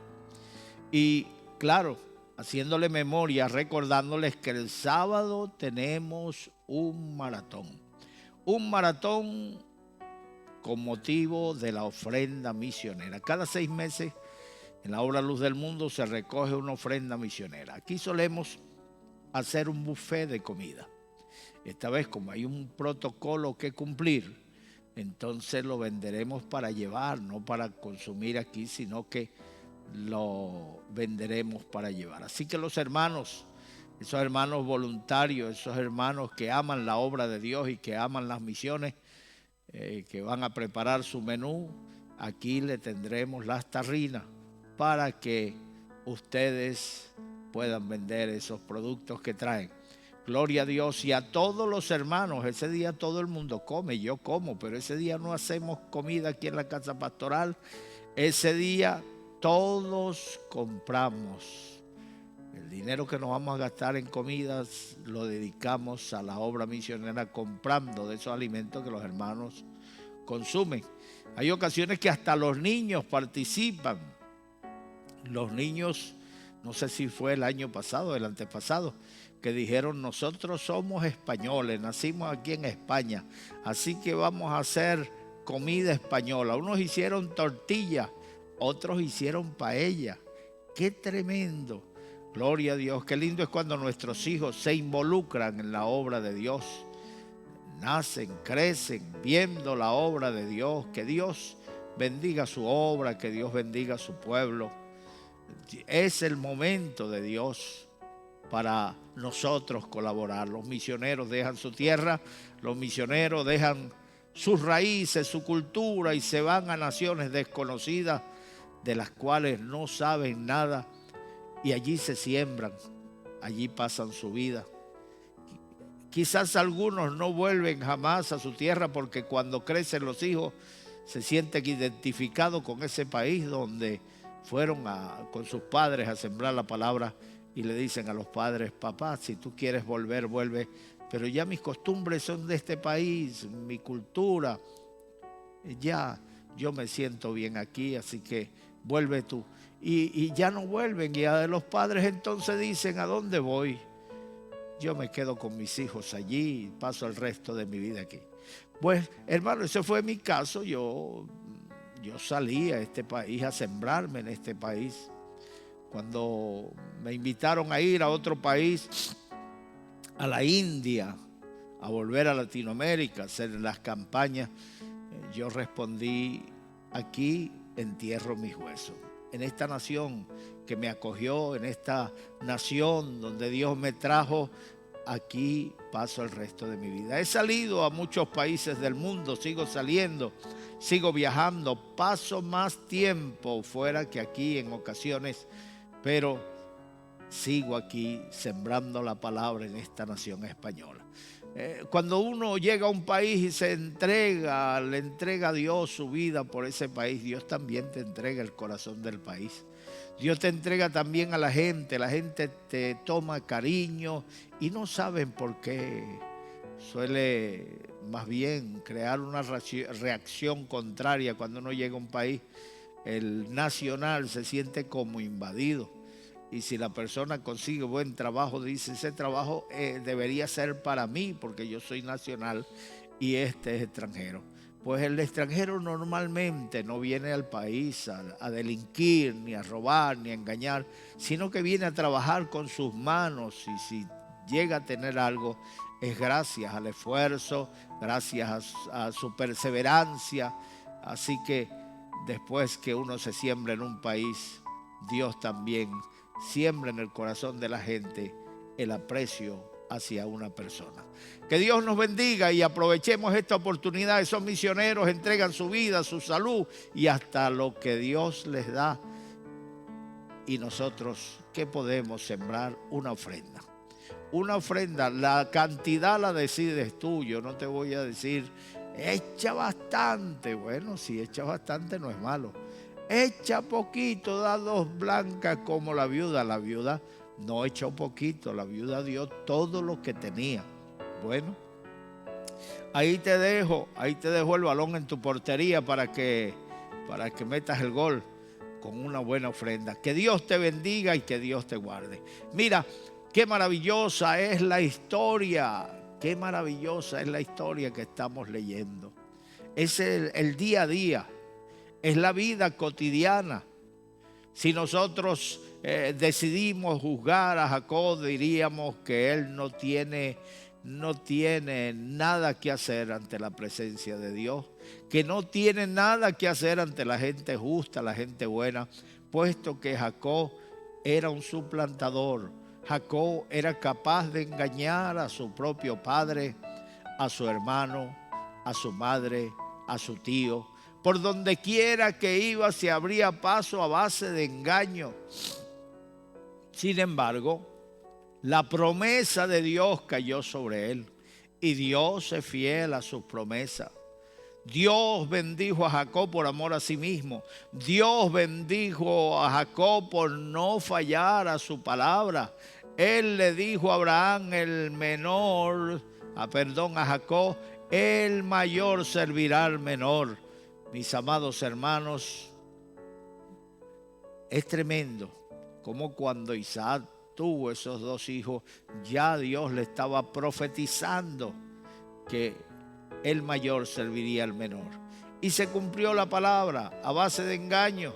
Speaker 7: Y claro, haciéndole memoria, recordándoles que el sábado tenemos un maratón. Un maratón con motivo de la ofrenda misionera. Cada 6 meses en la obra Luz del Mundo se recoge una ofrenda misionera. Aquí solemos hacer un buffet de comida. Esta vez, como hay un protocolo que cumplir, entonces lo venderemos para llevar, no para consumir aquí, sino que lo venderemos para llevar. Así que los hermanos, esos hermanos voluntarios, esos hermanos que aman la obra de Dios y que aman las misiones, que van a preparar su menú, aquí le tendremos las tarrinas para que ustedes puedan vender esos productos que traen. Gloria a Dios y a todos los hermanos. Ese día todo el mundo come, yo como, pero ese día no hacemos comida aquí en la casa pastoral. Ese día todos compramos. El dinero que nos vamos a gastar en comidas lo dedicamos a la obra misionera, comprando de esos alimentos que los hermanos consumen. Hay ocasiones que hasta los niños participan. Los niños, no sé si fue el año pasado o el antepasado, que dijeron: nosotros somos españoles, nacimos aquí en España, así que vamos a hacer comida española. Unos hicieron tortillas otros hicieron paella. ¡Qué tremendo! Gloria a Dios. Qué lindo es cuando nuestros hijos se involucran en la obra de Dios. Nacen, crecen viendo la obra de Dios. Que Dios bendiga su obra, que Dios bendiga su pueblo. Es el momento de Dios para nosotros colaborar. Los misioneros dejan su tierra, los misioneros dejan sus raíces, su cultura y se van a naciones desconocidas de las cuales no saben nada y allí se siembran, allí pasan su vida. Quizás algunos no vuelven jamás a su tierra porque cuando crecen los hijos se sienten identificados con ese país donde fueron con sus padres a sembrar la palabra y le dicen a los padres: papá, si tú quieres volver, vuelve, pero ya mis costumbres son de este país, mi cultura, ya yo me siento bien aquí, así que vuelve tú. Y ya no vuelven, y a los padres entonces dicen: ¿a dónde voy? Yo me quedo con mis hijos allí y paso el resto de mi vida aquí. Pues, hermano, ese fue mi caso. Yo salí a este país a sembrarme en este país. Cuando me invitaron a ir a otro país, a la India, a volver a Latinoamérica, a hacer las campañas, yo respondí: aquí entierro mis huesos. En esta nación que me acogió, en esta nación donde Dios me trajo, aquí paso el resto de mi vida. He salido a muchos países del mundo, sigo saliendo, sigo viajando, paso más tiempo fuera que aquí en ocasiones, pero sigo aquí sembrando la palabra en esta nación española. Cuando uno llega a un país y se entrega, le entrega a Dios su vida por ese país, Dios también te entrega el corazón del país. Dios te entrega también a la gente te toma cariño y no saben por qué. Suele más bien crear una reacción contraria cuando uno llega a un país. El nacional se siente como invadido. Y si la persona consigue buen trabajo, dice: ese trabajo debería ser para mí porque yo soy nacional y este es extranjero. Pues el extranjero normalmente no viene al país a delinquir, ni a robar, ni a engañar, sino que viene a trabajar con sus manos, y si llega a tener algo es gracias al esfuerzo, gracias a su perseverancia. Así que después que uno se siembra en un país, Dios también siembra en el corazón de la gente el aprecio hacia una persona. Que Dios nos bendiga y aprovechemos esta oportunidad. Esos misioneros entregan su vida, su salud y hasta lo que Dios les da. Y nosotros, ¿qué podemos sembrar? Una ofrenda. Una ofrenda, la cantidad la decides tú. Yo no te voy a decir: echa bastante. Bueno, si echa bastante no es malo. Echa poquito, da 2 blancas como la viuda. La viuda no echó poquito, la viuda dio todo lo que tenía. Bueno, ahí te dejo el balón en tu portería para que metas el gol con una buena ofrenda. Que Dios te bendiga y que Dios te guarde. Mira, qué maravillosa es la historia, qué maravillosa es la historia que estamos leyendo. Es el día a día. Es la vida cotidiana. Si nosotros decidimos juzgar a Jacob, diríamos que él no tiene nada que hacer ante la presencia de Dios, que no tiene nada que hacer ante la gente justa, la gente buena, puesto que Jacob era un suplantador. Jacob era capaz de engañar a su propio padre, a su hermano, a su madre, a su tío. Por donde quiera que iba se abría paso a base de engaño. Sin embargo, la promesa de Dios cayó sobre él y Dios es fiel a sus promesas. Dios bendijo a Jacob por amor a sí mismo. Dios bendijo a Jacob por no fallar a su palabra. Él le dijo a Abraham, a Jacob, el mayor servirá al menor. Mis amados hermanos, es tremendo como cuando Isaac tuvo esos 2 hijos, ya Dios le estaba profetizando que el mayor serviría al menor. Y se cumplió la palabra a base de engaño.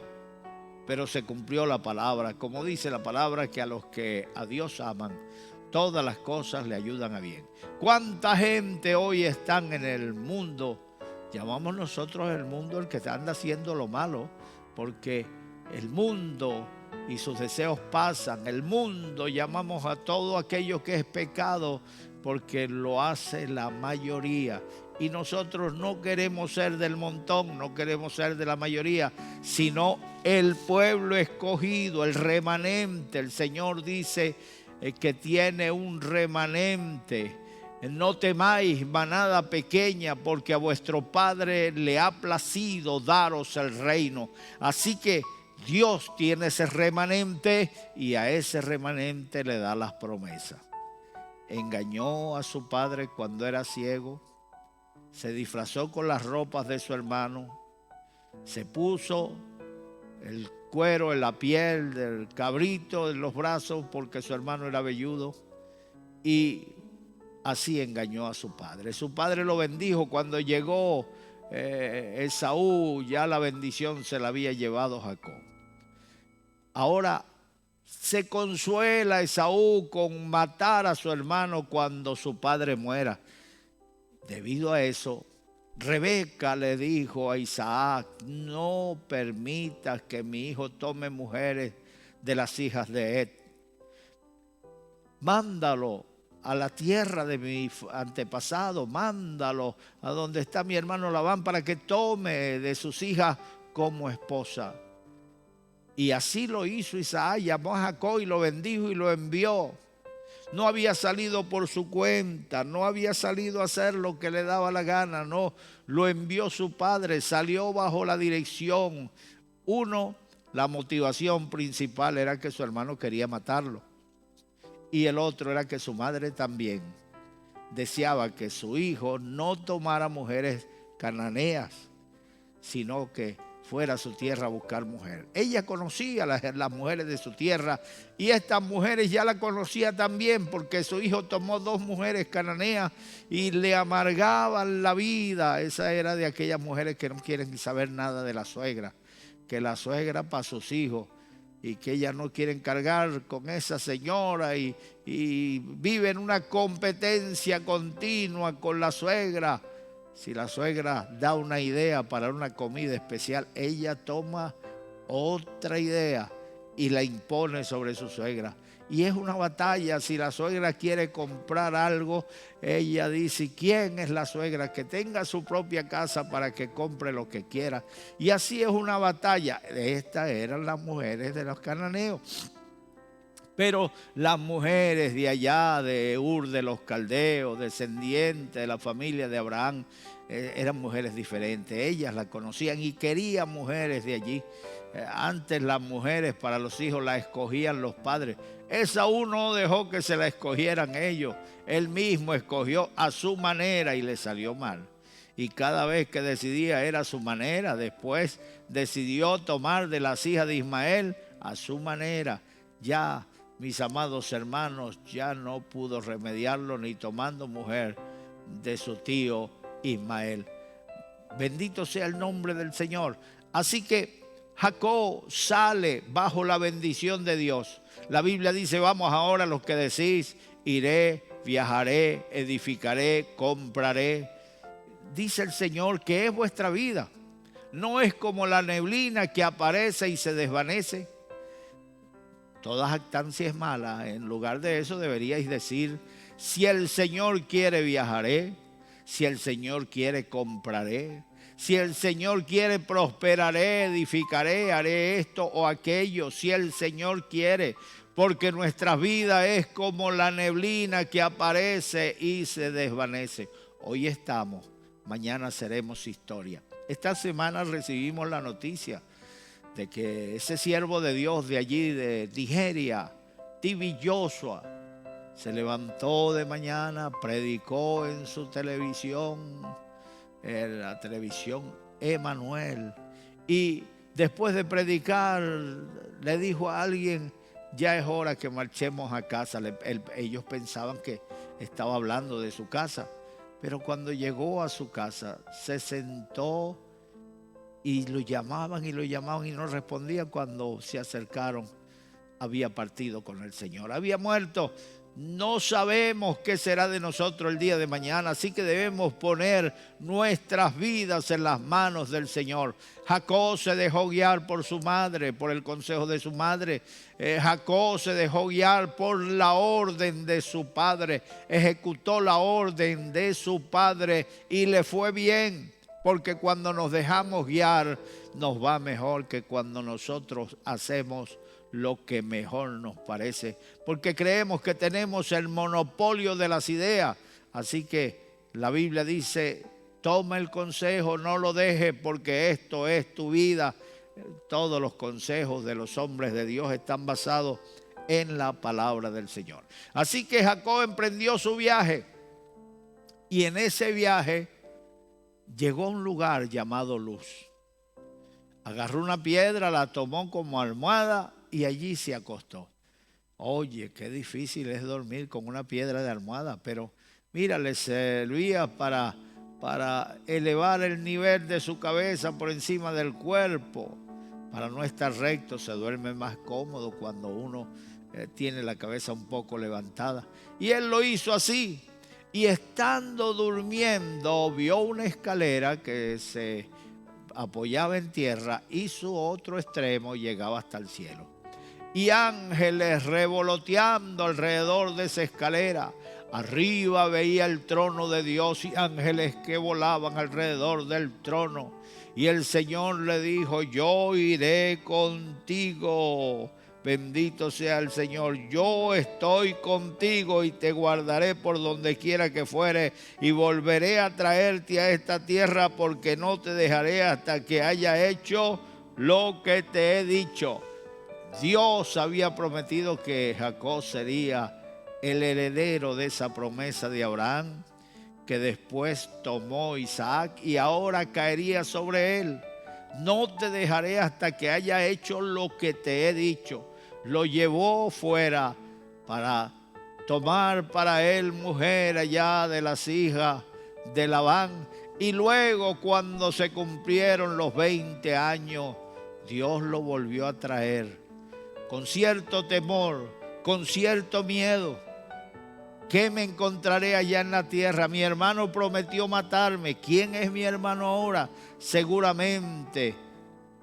Speaker 7: pero se cumplió la palabra. Como dice la palabra, que a los que a Dios aman, todas las cosas le ayudan a bien. ¿Cuánta gente hoy están en el mundo? Llamamos nosotros el mundo el que anda haciendo lo malo, porque el mundo y sus deseos pasan. El mundo llamamos a todo aquello que es pecado, porque lo hace la mayoría. Y nosotros no queremos ser del montón, no queremos ser de la mayoría, sino el pueblo escogido, el remanente. El Señor dice que tiene un remanente. No temáis, manada pequeña, porque a vuestro Padre le ha placido daros el reino. Así que Dios tiene ese remanente y a ese remanente le da las promesas. Engañó a su padre cuando era ciego, se disfrazó con las ropas de su hermano, se puso el cuero en la piel del cabrito en los brazos porque su hermano era velludo, y así engañó a su padre. Su padre lo bendijo. Cuando llegó Esaú, ya la bendición se la había llevado Jacob. Ahora se consuela Esaú con matar a su hermano cuando su padre muera. Debido a eso, Rebeca le dijo a Isaac: no permitas que mi hijo tome mujeres de las hijas de Het. Mándalo a la tierra de mi antepasado, mándalo a donde está mi hermano Labán para que tome de sus hijas como esposa. Y así lo hizo Isaac, llamó a Jacob y lo bendijo y lo envió. No había salido por su cuenta, no había salido a hacer lo que le daba la gana, no, lo envió su padre, salió bajo la dirección. La motivación principal era que su hermano quería matarlo. Y el otro era que su madre también deseaba que su hijo no tomara mujeres cananeas, sino que fuera a su tierra a buscar mujer. Ella conocía las mujeres de su tierra, y estas mujeres ya la conocía también, porque su hijo tomó 2 mujeres cananeas y le amargaban la vida. Esa era de aquellas mujeres que no quieren saber nada de la suegra, que la suegra para sus hijos, y que ellas no quieren cargar con esa señora y viven una competencia continua con la suegra. Si la suegra da una idea para una comida especial, ella toma otra idea y la impone sobre su suegra. Y es una batalla. Si la suegra quiere comprar algo, ella dice: ¿quién es la suegra? Que tenga su propia casa para que compre lo que quiera. Y así es una batalla. Estas eran las mujeres de los cananeos. Pero las mujeres de allá, de Ur de los Caldeos, descendientes de la familia de Abraham, eran mujeres diferentes. Ellas la conocían y querían mujeres de allí. Antes las mujeres para los hijos las escogían los padres. Esaú no dejó que se la escogieran ellos. Él mismo escogió a su manera y le salió mal. Y cada vez que decidía era a su manera. Después decidió tomar de las hijas de Ismael a su manera. Ya, mis amados hermanos, ya no pudo remediarlo ni tomando mujer de su tío Ismael. Bendito sea el nombre del Señor. Así que Jacob sale bajo la bendición de Dios. La Biblia dice: vamos ahora los que decís, iré, viajaré, edificaré, compraré. Dice el Señor que es vuestra vida. No es como la neblina que aparece y se desvanece. Toda jactancia es mala. En lugar de eso deberíais decir: si el Señor quiere, viajaré. Si el Señor quiere, compraré. Si el Señor quiere, prosperaré, edificaré, haré esto o aquello. Si el Señor quiere, porque nuestra vida es como la neblina que aparece y se desvanece. Hoy estamos, mañana seremos historia. Esta semana recibimos la noticia de que ese siervo de Dios de allí, de Nigeria, T.B. Joshua, se levantó de mañana, predicó en su televisión, en la televisión Emanuel, y después de predicar le dijo a alguien: ya es hora que marchemos a casa. Ellos pensaban que estaba hablando de su casa, pero cuando llegó a su casa se sentó y lo llamaban y no respondía. Cuando se acercaron, había partido con el Señor, había muerto. No sabemos qué será de nosotros el día de mañana, así que debemos poner nuestras vidas en las manos del Señor. Jacob se dejó guiar por su madre, por el consejo de su madre. Jacob se dejó guiar por la orden de su padre, ejecutó la orden de su padre y le fue bien, porque cuando nos dejamos guiar nos va mejor que cuando nosotros hacemos lo que mejor nos parece, porque creemos que tenemos el monopolio de las ideas. Así que la Biblia dice: toma el consejo, no lo dejes, porque esto es tu vida. Todos los consejos de los hombres de Dios están basados en la palabra del Señor. Así que Jacob emprendió su viaje, y en ese viaje llegó a un lugar llamado Luz. Agarró una piedra, la tomó como almohada y allí se acostó. Oye, qué difícil es dormir con una piedra de almohada, pero mira, le servía para elevar el nivel de su cabeza por encima del cuerpo. Para no estar recto, se duerme más cómodo cuando uno tiene la cabeza un poco levantada. Y él lo hizo así. Y estando durmiendo, vio una escalera que se apoyaba en tierra y su otro extremo llegaba hasta el cielo. Y ángeles revoloteando alrededor de esa escalera. Arriba veía el trono de Dios y ángeles que volaban alrededor del trono. Y el Señor le dijo: yo iré contigo. Bendito sea el Señor. Yo estoy contigo y te guardaré por donde quiera que fuere, y volveré a traerte a esta tierra, porque no te dejaré hasta que haya hecho lo que te he dicho. Dios había prometido que Jacob sería el heredero de esa promesa de Abraham, que después tomó Isaac y ahora caería sobre él. No te dejaré hasta que haya hecho lo que te he dicho. Lo llevó fuera para tomar para él mujer allá de las hijas de Labán. Y luego, cuando se cumplieron los 20 años, Dios lo volvió a traer con cierto temor, con cierto miedo. ¿Qué me encontraré allá en la tierra? Mi hermano prometió matarme. ¿Quién es mi hermano ahora? Seguramente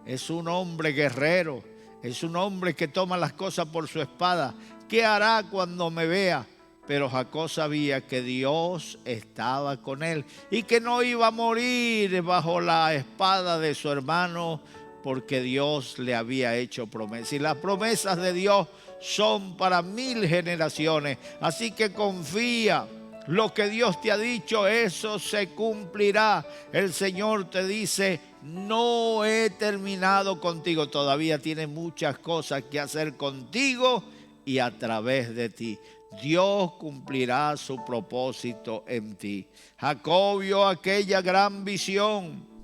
Speaker 7: es un hombre guerrero, es un hombre que toma las cosas por su espada. ¿Qué hará cuando me vea? Pero Jacob sabía que Dios estaba con él y que no iba a morir bajo la espada de su hermano, porque Dios le había hecho promesas. Y las promesas de Dios son para 1000 generaciones. Así que confía. Lo que Dios te ha dicho, eso se cumplirá. El Señor te dice: no he terminado contigo. Todavía tiene muchas cosas que hacer contigo y a través de ti. Dios cumplirá su propósito en ti. Jacob vio aquella gran visión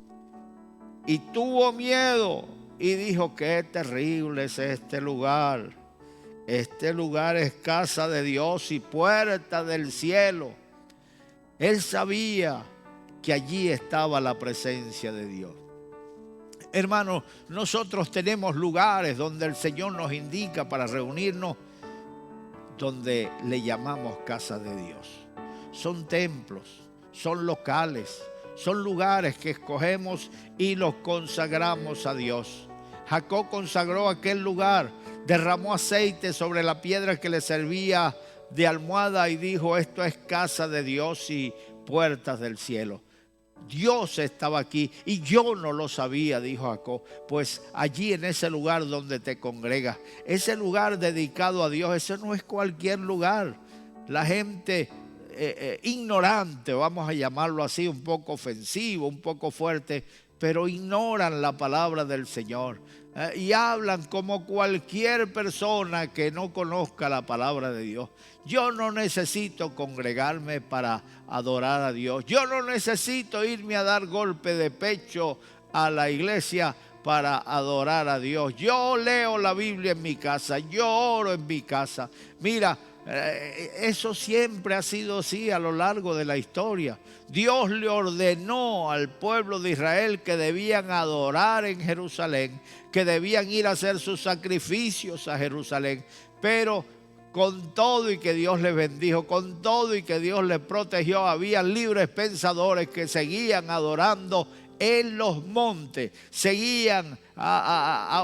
Speaker 7: y tuvo miedo y dijo: qué terrible es este lugar. Este lugar es casa de Dios y puerta del cielo. Él sabía que allí estaba la presencia de Dios. Hermanos, nosotros tenemos lugares donde el Señor nos indica para reunirnos, donde le llamamos casa de Dios. Son templos, son locales, son lugares que escogemos y los consagramos a Dios. Jacob consagró aquel lugar, derramó aceite sobre la piedra que le servía de almohada y dijo: esto es casa de Dios y puertas del cielo. Dios estaba aquí y yo no lo sabía, dijo Jacob. Pues allí en ese lugar donde te congregas, ese lugar dedicado a Dios, ese no es cualquier lugar. La gente ignorante, vamos a llamarlo así, un poco ofensivo, un poco fuerte, pero ignoran la palabra del Señor y hablan como cualquier persona que no conozca la palabra de Dios. Yo no necesito congregarme para adorar a Dios. Yo no necesito irme a dar golpe de pecho a la iglesia para adorar a Dios. Yo leo la Biblia en mi casa, yo oro en mi casa. Mira, Eso siempre ha sido así a lo largo de la historia. Dios le ordenó al pueblo de Israel que debían adorar en Jerusalén, que debían ir a hacer sus sacrificios a Jerusalén, pero con todo y que Dios les bendijo, con todo y que Dios les protegió, había libres pensadores que seguían adorando en los montes, seguían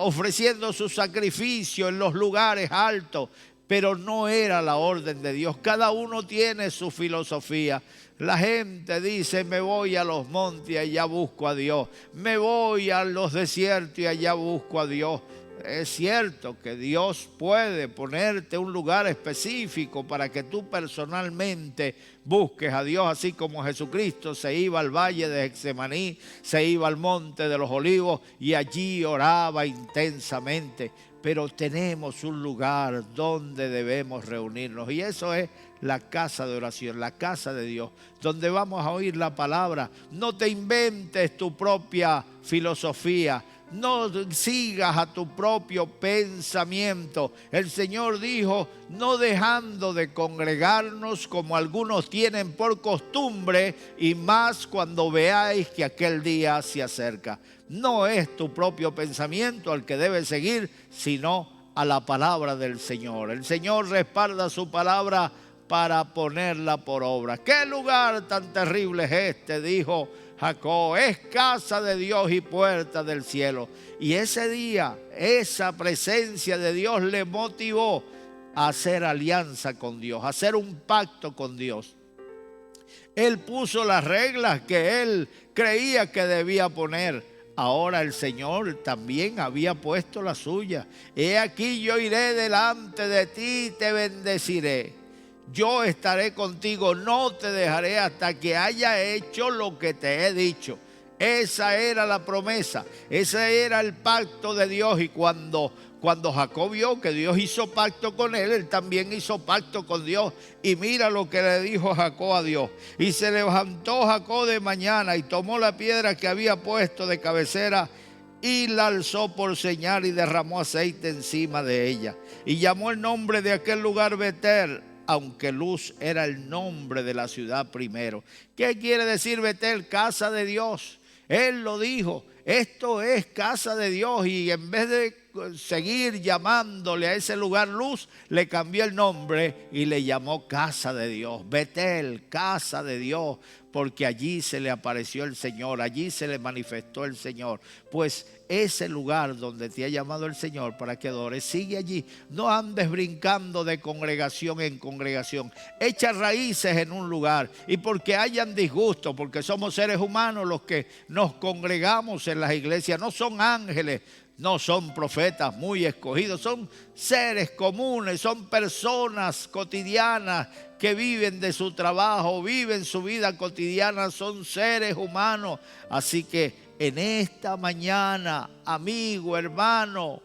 Speaker 7: ofreciendo su sacrificio en los lugares altos, pero no era la orden de Dios. Cada uno tiene su filosofía. La gente dice, me voy a los montes y allá busco a Dios, me voy a los desiertos y allá busco a Dios. Es cierto que Dios puede ponerte un lugar específico para que tú personalmente busques a Dios, así como Jesucristo se iba al valle de Getsemaní, se iba al monte de los olivos y allí oraba intensamente. Pero tenemos un lugar donde debemos reunirnos, y eso es la casa de oración, la casa de Dios, donde vamos a oír la palabra. No te inventes tu propia filosofía, no sigas a tu propio pensamiento. El Señor dijo, no dejando de congregarnos como algunos tienen por costumbre, y más cuando veáis que aquel día se acerca. No es tu propio pensamiento al que debes seguir, sino a la palabra del Señor. El Señor respalda su palabra para ponerla por obra. ¿Qué lugar tan terrible es este?, dijo Jacob. Es casa de Dios y puerta del cielo. Y ese día, esa presencia de Dios le motivó a hacer alianza con Dios, a hacer un pacto con Dios. Él puso las reglas que él creía que debía poner. Ahora el Señor también había puesto la suya. He aquí, yo iré delante de ti y te bendeciré. Yo estaré contigo, no te dejaré hasta que haya hecho lo que te he dicho. Esa era la promesa, ese era el pacto de Dios. Y cuando Jacob vio que Dios hizo pacto con él, él también hizo pacto con Dios. Y mira lo que le dijo Jacob a Dios. Y se levantó Jacob de mañana y tomó la piedra que había puesto de cabecera y la alzó por señal y derramó aceite encima de ella. Y llamó el nombre de aquel lugar Betel, aunque Luz era el nombre de la ciudad primero. ¿Qué quiere decir Betel? Casa de Dios. Él lo dijo, esto es casa de Dios, y en vez de seguir llamándole a ese lugar Luz, le cambió el nombre y le llamó casa de Dios. Betel, casa de Dios, porque allí se le apareció el Señor, allí se le manifestó el Señor. Pues ese lugar donde te ha llamado el Señor para que adores, sigue allí. No andes brincando de congregación en congregación. Echa raíces en un lugar, y porque hayan disgusto, porque somos seres humanos los que nos congregamos en las iglesias. No son ángeles, no son profetas muy escogidos, son seres comunes, son personas cotidianas que viven de su trabajo, viven su vida cotidiana, son seres humanos. Así que en esta mañana, amigo, hermano,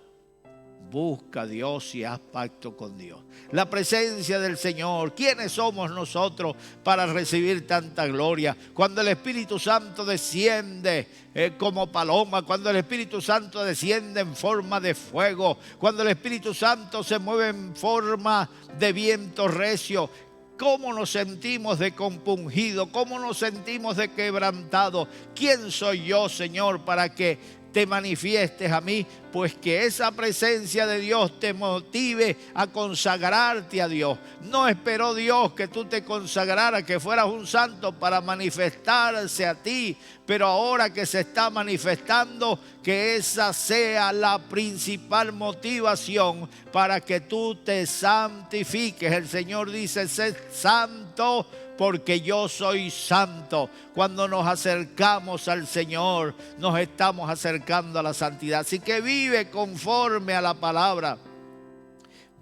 Speaker 7: busca a Dios y haz pacto con Dios. La presencia del Señor. ¿Quiénes somos nosotros para recibir tanta gloria? Cuando el Espíritu Santo desciende como paloma, cuando el Espíritu Santo desciende en forma de fuego, cuando el Espíritu Santo se mueve en forma de viento recio, ¿cómo nos sentimos de compungido? ¿Cómo nos sentimos de quebrantado? ¿Quién soy yo, Señor, para que te manifiestes a mí? Pues que esa presencia de Dios te motive a consagrarte a Dios. No esperó Dios que tú te consagraras, que fueras un santo para manifestarse a ti, pero ahora que se está manifestando, que esa sea la principal motivación para que tú te santifiques. El Señor dice, sed santo porque yo soy santo. Cuando nos acercamos al Señor, nos estamos acercando a la santidad. Así que vive conforme a la palabra.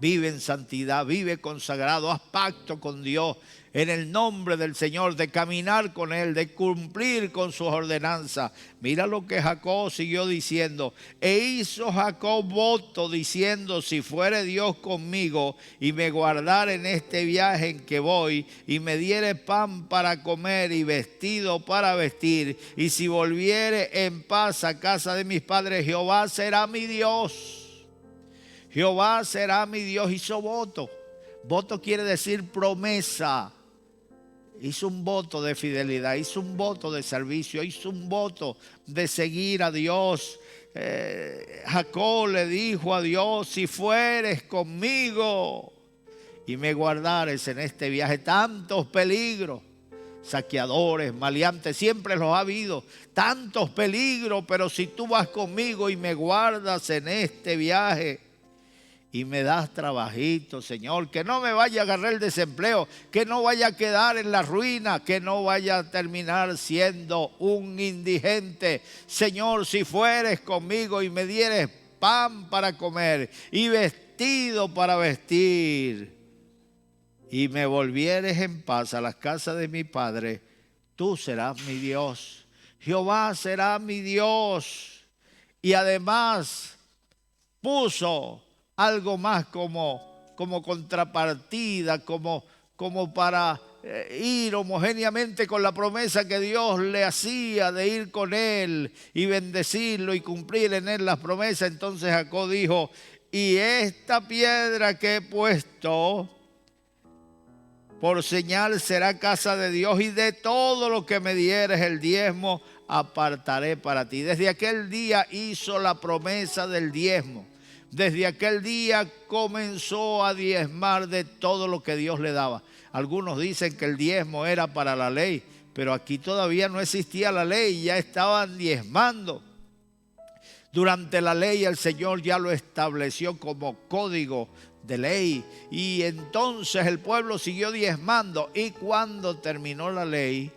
Speaker 7: Vive en santidad, vive consagrado, haz pacto con Dios en el nombre del Señor, de caminar con Él, de cumplir con sus ordenanzas. Mira lo que Jacob siguió diciendo. E hizo Jacob voto diciendo, si fuere Dios conmigo y me guardare en este viaje en que voy, y me diere pan para comer y vestido para vestir, y si volviere en paz a casa de mis padres, Jehová será mi Dios. Jehová será mi Dios. Hizo voto. Voto quiere decir promesa. Hizo un voto de fidelidad, hizo un voto de servicio, hizo un voto de seguir a Dios. Jacob le dijo a Dios: si fueres conmigo y me guardares en este viaje, tantos peligros, saqueadores, maleantes, siempre los ha habido, tantos peligros, pero si tú vas conmigo y me guardas en este viaje y me das trabajito, Señor, que no me vaya a agarrar el desempleo, que no vaya a quedar en la ruina, que no vaya a terminar siendo un indigente. Señor, si fueres conmigo y me dieres pan para comer y vestido para vestir y me volvieres en paz a las casas de mi Padre, tú serás mi Dios. Jehová será mi Dios. Y además puso algo más como contrapartida, como para ir homogéneamente con la promesa que Dios le hacía de ir con él y bendecirlo y cumplir en él las promesas. Entonces Jacob dijo: y esta piedra que he puesto por señal será casa de Dios, y de todo lo que me dieres el diezmo apartaré para ti. Desde aquel día hizo la promesa del diezmo. Desde aquel día comenzó a diezmar de todo lo que Dios le daba. Algunos dicen que el diezmo era para la ley, pero aquí todavía no existía la ley, ya estaban diezmando. Durante la ley el Señor ya lo estableció como código de ley, y entonces el pueblo siguió diezmando. Y cuando terminó la ley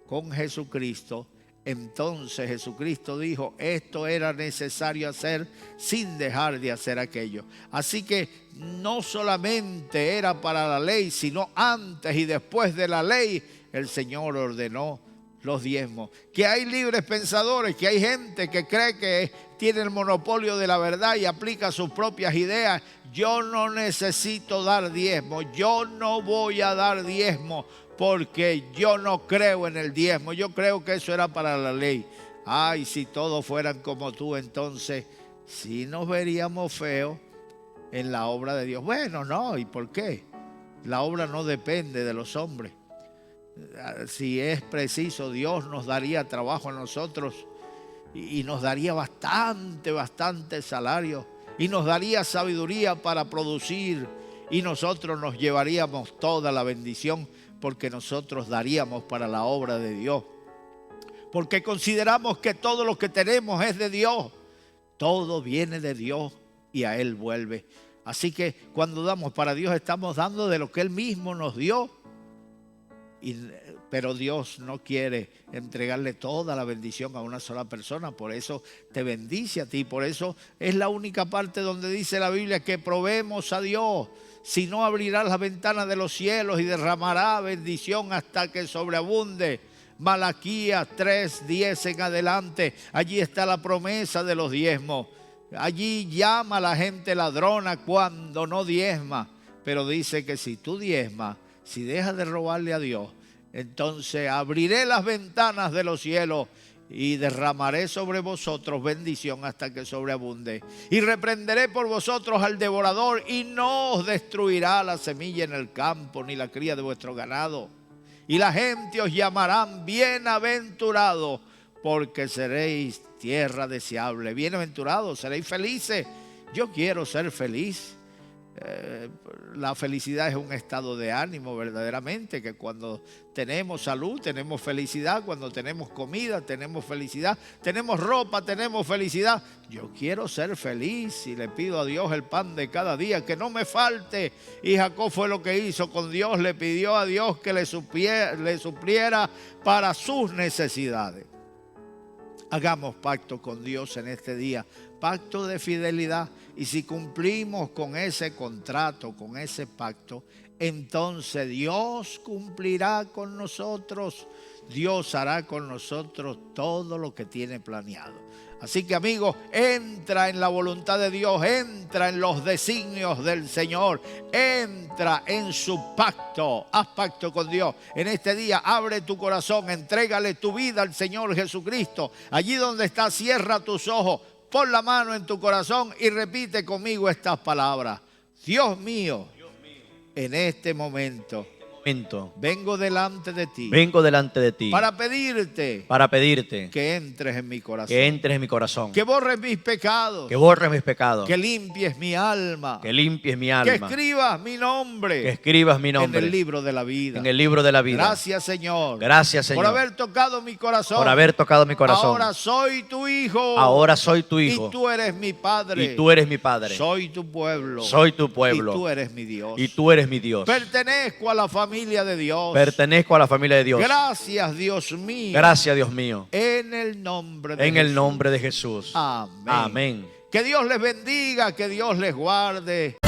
Speaker 7: con Jesucristo, entonces Jesucristo dijo: esto era necesario hacer sin dejar de hacer aquello. Así que no solamente era para la ley, sino antes y después de la ley el Señor ordenó los diezmos. Que hay libres pensadores, que hay gente que cree que tiene el monopolio de la verdad y aplica sus propias ideas. Yo no necesito dar diezmo, yo no voy a dar diezmo, porque yo no creo en el diezmo. Yo creo que eso era para la ley. Ay, si todos fueran como tú, entonces sí nos veríamos feos en la obra de Dios. Bueno, no, ¿y por qué? La obra no depende de los hombres. Si es preciso, Dios nos daría trabajo a nosotros y nos daría bastante salario, y nos daría sabiduría para producir, y nosotros nos llevaríamos toda la bendición, porque nosotros daríamos para la obra de Dios, porque consideramos que todo lo que tenemos es de Dios. Todo viene de Dios y a Él vuelve. Así que cuando damos para Dios, estamos dando de lo que Él mismo nos dio. Pero Dios no quiere entregarle toda la bendición a una sola persona. Por eso te bendice a ti. Por eso es la única parte donde dice la Biblia que probemos a Dios. Si no, abrirá las ventanas de los cielos y derramará bendición hasta que sobreabunde. Malaquías 3:10 en adelante. Allí está la promesa de los diezmos. Allí llama a la gente ladrona cuando no diezma. Pero dice que si tú diezmas, si dejas de robarle a Dios, entonces abriré las ventanas de los cielos y derramaré sobre vosotros bendición hasta que sobreabunde. Y reprenderé por vosotros al devorador, y no os destruirá la semilla en el campo, ni la cría de vuestro ganado. Y la gente os llamarán bienaventurados, porque seréis tierra deseable. Bienaventurados, seréis felices. Yo quiero ser feliz. La felicidad es un estado de ánimo verdaderamente, que cuando tenemos salud tenemos felicidad, cuando tenemos comida tenemos felicidad, tenemos ropa tenemos felicidad. Yo quiero ser feliz y le pido a Dios el pan de cada día, que no me falte. Y Jacob fue lo que hizo con Dios, le pidió a Dios que le supliera para sus necesidades. Hagamos pacto con Dios en este día, pacto de fidelidad. Y si cumplimos con ese contrato, con ese pacto, entonces Dios cumplirá con nosotros. Dios hará con nosotros todo lo que tiene planeado. Así que, amigos, entra en la voluntad de Dios, entra en los designios del Señor, entra en su pacto, haz pacto con Dios. En este día abre tu corazón, entrégale tu vida al Señor Jesucristo. Allí donde estás, cierra tus ojos, pon la mano en tu corazón y repite conmigo estas palabras. Dios mío, en este momento vengo delante de ti para pedirte que entres en mi corazón, que borres mis pecados, que limpies mi alma, que escribas mi nombre en el libro de la vida. Gracias, Señor, por haber tocado mi corazón. Ahora soy tu hijo. Y tú eres mi Padre. Soy tu pueblo. Y tú eres mi Dios. Pertenezco a la familia de Dios. Gracias, Dios mío. En el nombre de Jesús. Amén. Que Dios les bendiga, que Dios les guarde.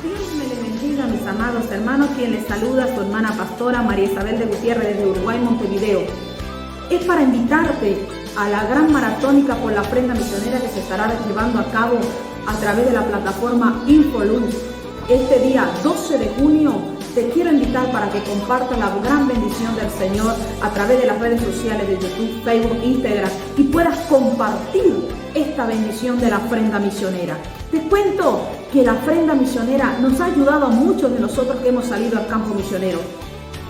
Speaker 8: Dios me les bendiga, mis amados hermanos. Quien les saluda, su hermana pastora María Isabel de Gutiérrez desde Uruguay, Montevideo. Es para invitarte a la gran maratónica por la ofrenda misionera que se estará llevando a cabo a través de la plataforma Infoluz. Este día 12 de junio te quiero invitar para que compartas la gran bendición del Señor a través de las redes sociales de YouTube, Facebook, Instagram y puedas compartir esta bendición de la ofrenda misionera. Te cuento que la ofrenda misionera nos ha ayudado a muchos de nosotros que hemos salido al campo misionero.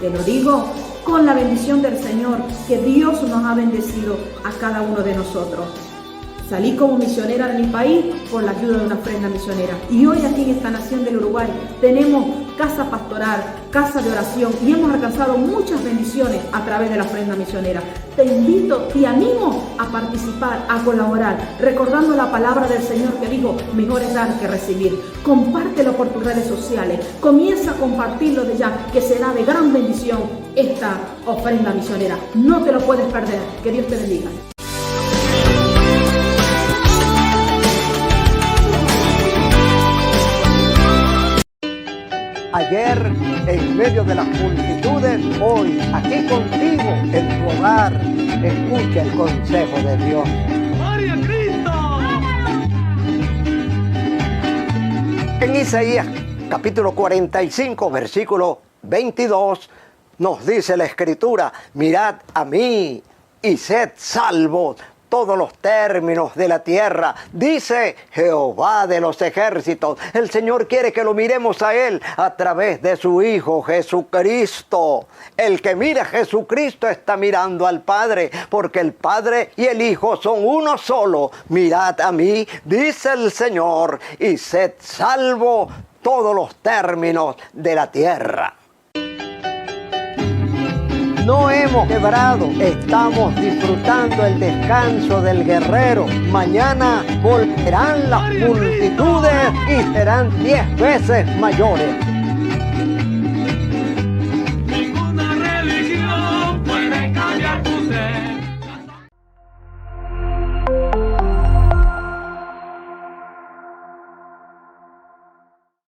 Speaker 8: Te lo digo con la bendición del Señor, que Dios nos ha bendecido a cada uno de nosotros. Salí como misionera de mi país por la ayuda de una ofrenda misionera. Y hoy aquí en esta nación del Uruguay tenemos casa pastoral, casa de oración y hemos alcanzado muchas bendiciones a través de la ofrenda misionera. Te invito, te animo a participar, a colaborar, recordando la palabra del Señor que dijo, mejor es dar que recibir. Compártelo por tus redes sociales. Comienza a compartirlo de ya, que será de gran bendición esta ofrenda misionera. No te lo puedes perder. Que Dios te bendiga.
Speaker 9: Ayer, en medio de las multitudes, hoy, aquí contigo, en tu hogar, escucha el consejo de Dios. ¡Gloria a Cristo! En Isaías, capítulo 45, versículo 22, nos dice la Escritura, mirad a mí y sed salvos todos los términos de la tierra, dice Jehová de los ejércitos. El Señor quiere que lo miremos a Él a través de su Hijo Jesucristo. El que mira a Jesucristo está mirando al Padre, porque el Padre y el Hijo son uno solo. Mirad a mí, dice el Señor, y sed salvo todos los términos de la tierra. No hemos quebrado, estamos disfrutando el descanso del guerrero. Mañana volverán las multitudes y serán 10 veces mayores.